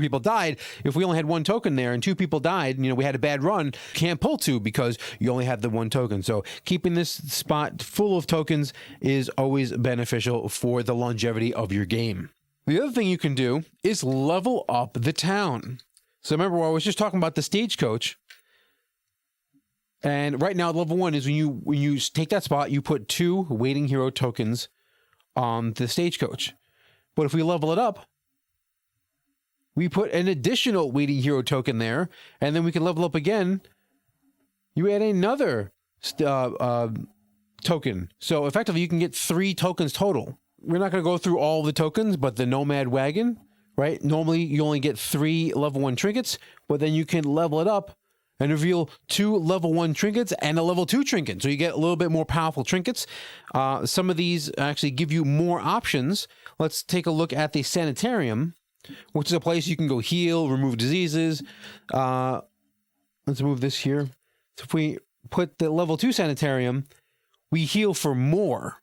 people died, if we only had 1 token there and 2 people died, we had a bad run, can't pull 2 because you only have the 1 token. So keeping this spot full of tokens is always beneficial for the longevity of your game. The other thing you can do is level up the town. So remember, I was just talking about the Stagecoach. And right now, level 1 is when you take that spot, you put 2 waiting hero tokens on the Stagecoach. But if we level it up, we put an additional waiting hero token there, and then we can level up again. You add another token. So effectively, you can get 3 tokens total. we're not going to go through all the tokens, but the Nomad Wagon, right? Normally you only get 3 level 1 trinkets, but then you can level it up and reveal 2 level 1 trinkets and a level 2 trinket. So you get a little bit more powerful trinkets. Some of these actually give you more options. Let's take a look at the Sanitarium, which is a place you can go heal, remove diseases. Let's move this here. So if we put the level 2 Sanitarium, we heal for more.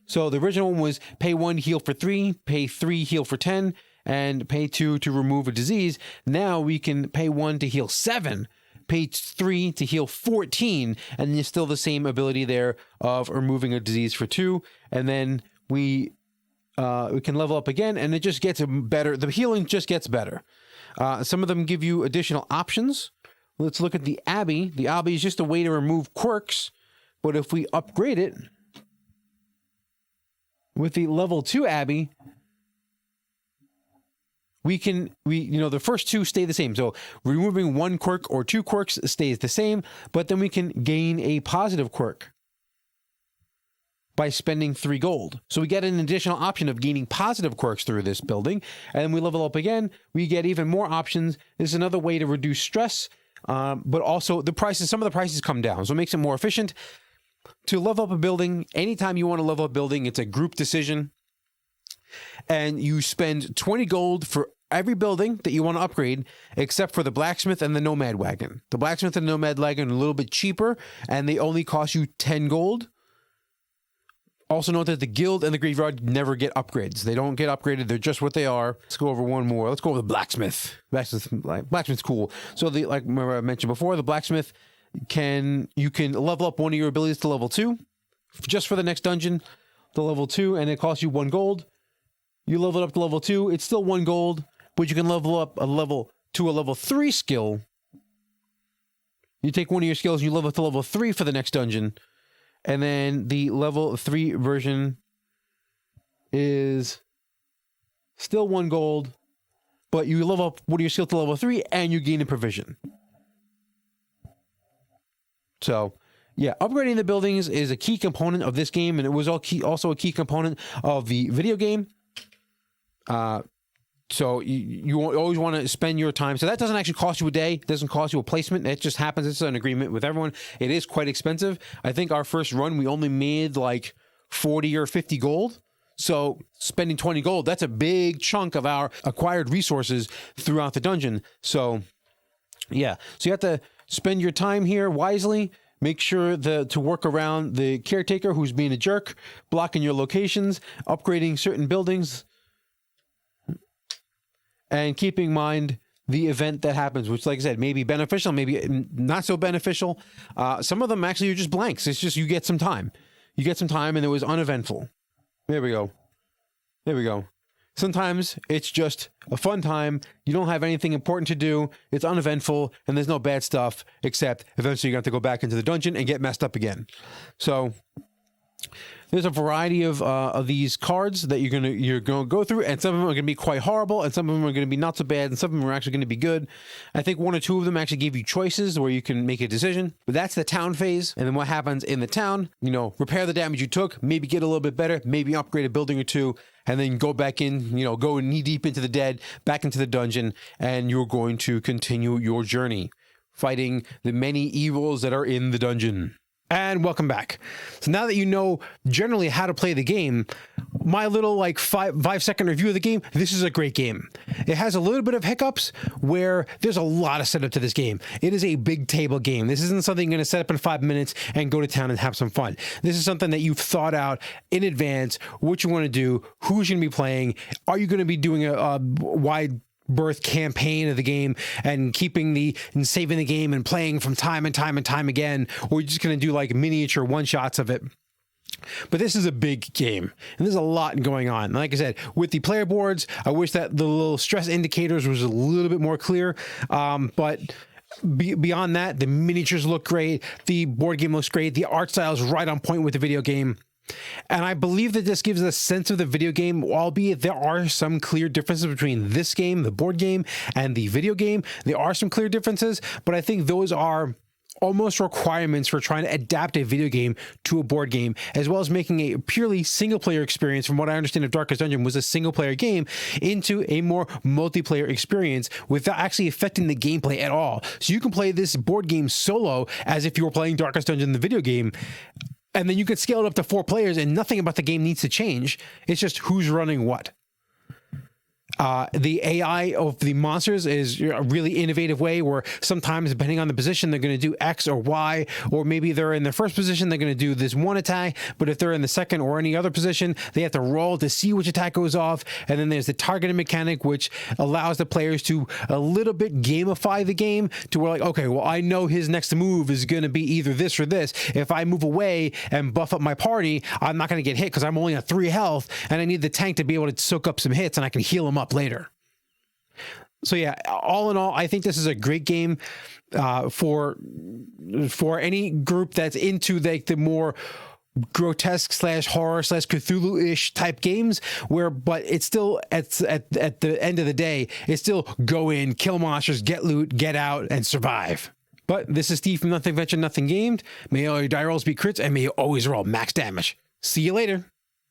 So the original one was pay 1, heal for 3, pay 3, heal for 10, and pay 2 to remove a disease. Now we can pay 1 to heal 7, pay 3 to heal 14, and there's still the same ability there of removing a disease for 2. And then we can level up again, and it just gets better. The healing just gets better. Some of them give you additional options. Let's look at the Abbey. The Abbey is just a way to remove quirks, but if we upgrade it with the level 2 Abbey, the first 2 stay the same. So removing 1 quirk or 2 quirks stays the same, but then we can gain a positive quirk by spending 3 gold. So we get an additional option of gaining positive quirks through this building. And then we level up again, we get even more options. This is another way to reduce stress, but also some of the prices come down. So it makes it more efficient. To level up a building, anytime you want to level up a building, it's a group decision. And you spend 20 gold for every building that you want to upgrade, except for the blacksmith and the Nomad Wagon. The blacksmith and the Nomad Wagon are a little bit cheaper, and they only cost you 10 gold. Also note that the guild and the graveyard never get upgrades. They don't get upgraded. They're just what they are. Let's go over one more. Let's go over the blacksmith. Blacksmith's cool. So like I mentioned before, the blacksmith you can level up one of your abilities to level 2 just for the next dungeon, the level 2, and it costs you 1 gold. You level it up to level 2. It's still 1 gold, but you can level up a level 3 skill. You take one of your skills and you level up to level 3 for the next dungeon. And then the level 3 version is still 1 gold, but you level up one of your skills to level 3 and you gain a provision. So, yeah, upgrading the buildings is a key component of this game, and it was also a key component of the video game. So you always want to spend your time. So that doesn't actually cost you a day. It doesn't cost you a placement. It just happens. It's an agreement with everyone. It is quite expensive. I think our first run, we only made like 40 or 50 gold. So spending 20 gold, that's a big chunk of our acquired resources throughout the dungeon. So yeah, so you have to spend your time here wisely. Make sure to work around the caretaker who's being a jerk, blocking your locations, upgrading certain buildings, and keeping in mind the event that happens, which, like I said, may be beneficial, maybe not so beneficial. Some of them actually are just blanks. It's just you get some time. You get some time, and it was uneventful. There we go. There we go. Sometimes it's just a fun time. You don't have anything important to do. It's uneventful, and there's no bad stuff, except eventually you're going to have to go back into the dungeon and get messed up again. So there's a variety of these cards that you're gonna go through, and some of them are gonna be quite horrible, and some of them are gonna be not so bad, and some of them are actually gonna be good. I think 1 or 2 of them actually give you choices where you can make a decision. But that's the town phase, and then what happens in the town? Repair the damage you took, maybe get a little bit better, maybe upgrade a building or 2, and then go back in. Go knee deep into the dead, back into the dungeon, and you're going to continue your journey, fighting the many evils that are in the dungeon. And welcome back. So now that you know generally how to play the game, my little 5-second review of the game, this is a great game. It has a little bit of hiccups where there's a lot of setup to this game. It is a big table game. This isn't something you're going to set up in 5 minutes and go to town and have some fun. This is something that you've thought out in advance, what you want to do, who's going to be playing. Are you going to be doing a wide birth campaign of the game and saving the game and playing from time and time again, or you're just going to do like miniature one-shots of it? But this is a big game, and there's a lot going on. Like I said, with the player boards, I wish that the little stress indicators was a little bit more clear, but beyond that, the miniatures look great, the board game looks great, the art style is right on point with the video game. And I believe that this gives a sense of the video game, albeit there are some clear differences between this game, the board game, and the video game. There are some clear differences, but I think those are almost requirements for trying to adapt a video game to a board game, as well as making a purely single player experience, from what I understand of Darkest Dungeon was a single player game, into a more multiplayer experience without actually affecting the gameplay at all. So you can play this board game solo as if you were playing Darkest Dungeon, the video game, and then you could scale it up to 4 players and nothing about the game needs to change. It's just who's running what. The AI of the monsters is a really innovative way where sometimes, depending on the position, they're going to do X or Y, or maybe they're in their first position, they're going to do this one attack, but if they're in the second or any other position, they have to roll to see which attack goes off. And then there's the targeting mechanic, which allows the players to a little bit gamify the game to where, like, okay, well, I know his next move is going to be either this or this. If I move away and buff up my party, I'm not going to get hit because I'm only at 3 health, and I need the tank to be able to soak up some hits and I can heal him up later. So yeah, all in all, I think this is a great game for any group that's into the more grotesque / horror / Cthulhu-ish type games, but it's still at the end of the day, it's still go in, kill monsters, get loot, get out, and survive. But this is Steve from Nothing Ventured, Nothing Gamed. May all your die rolls be crits, and may you always roll max damage. See you later.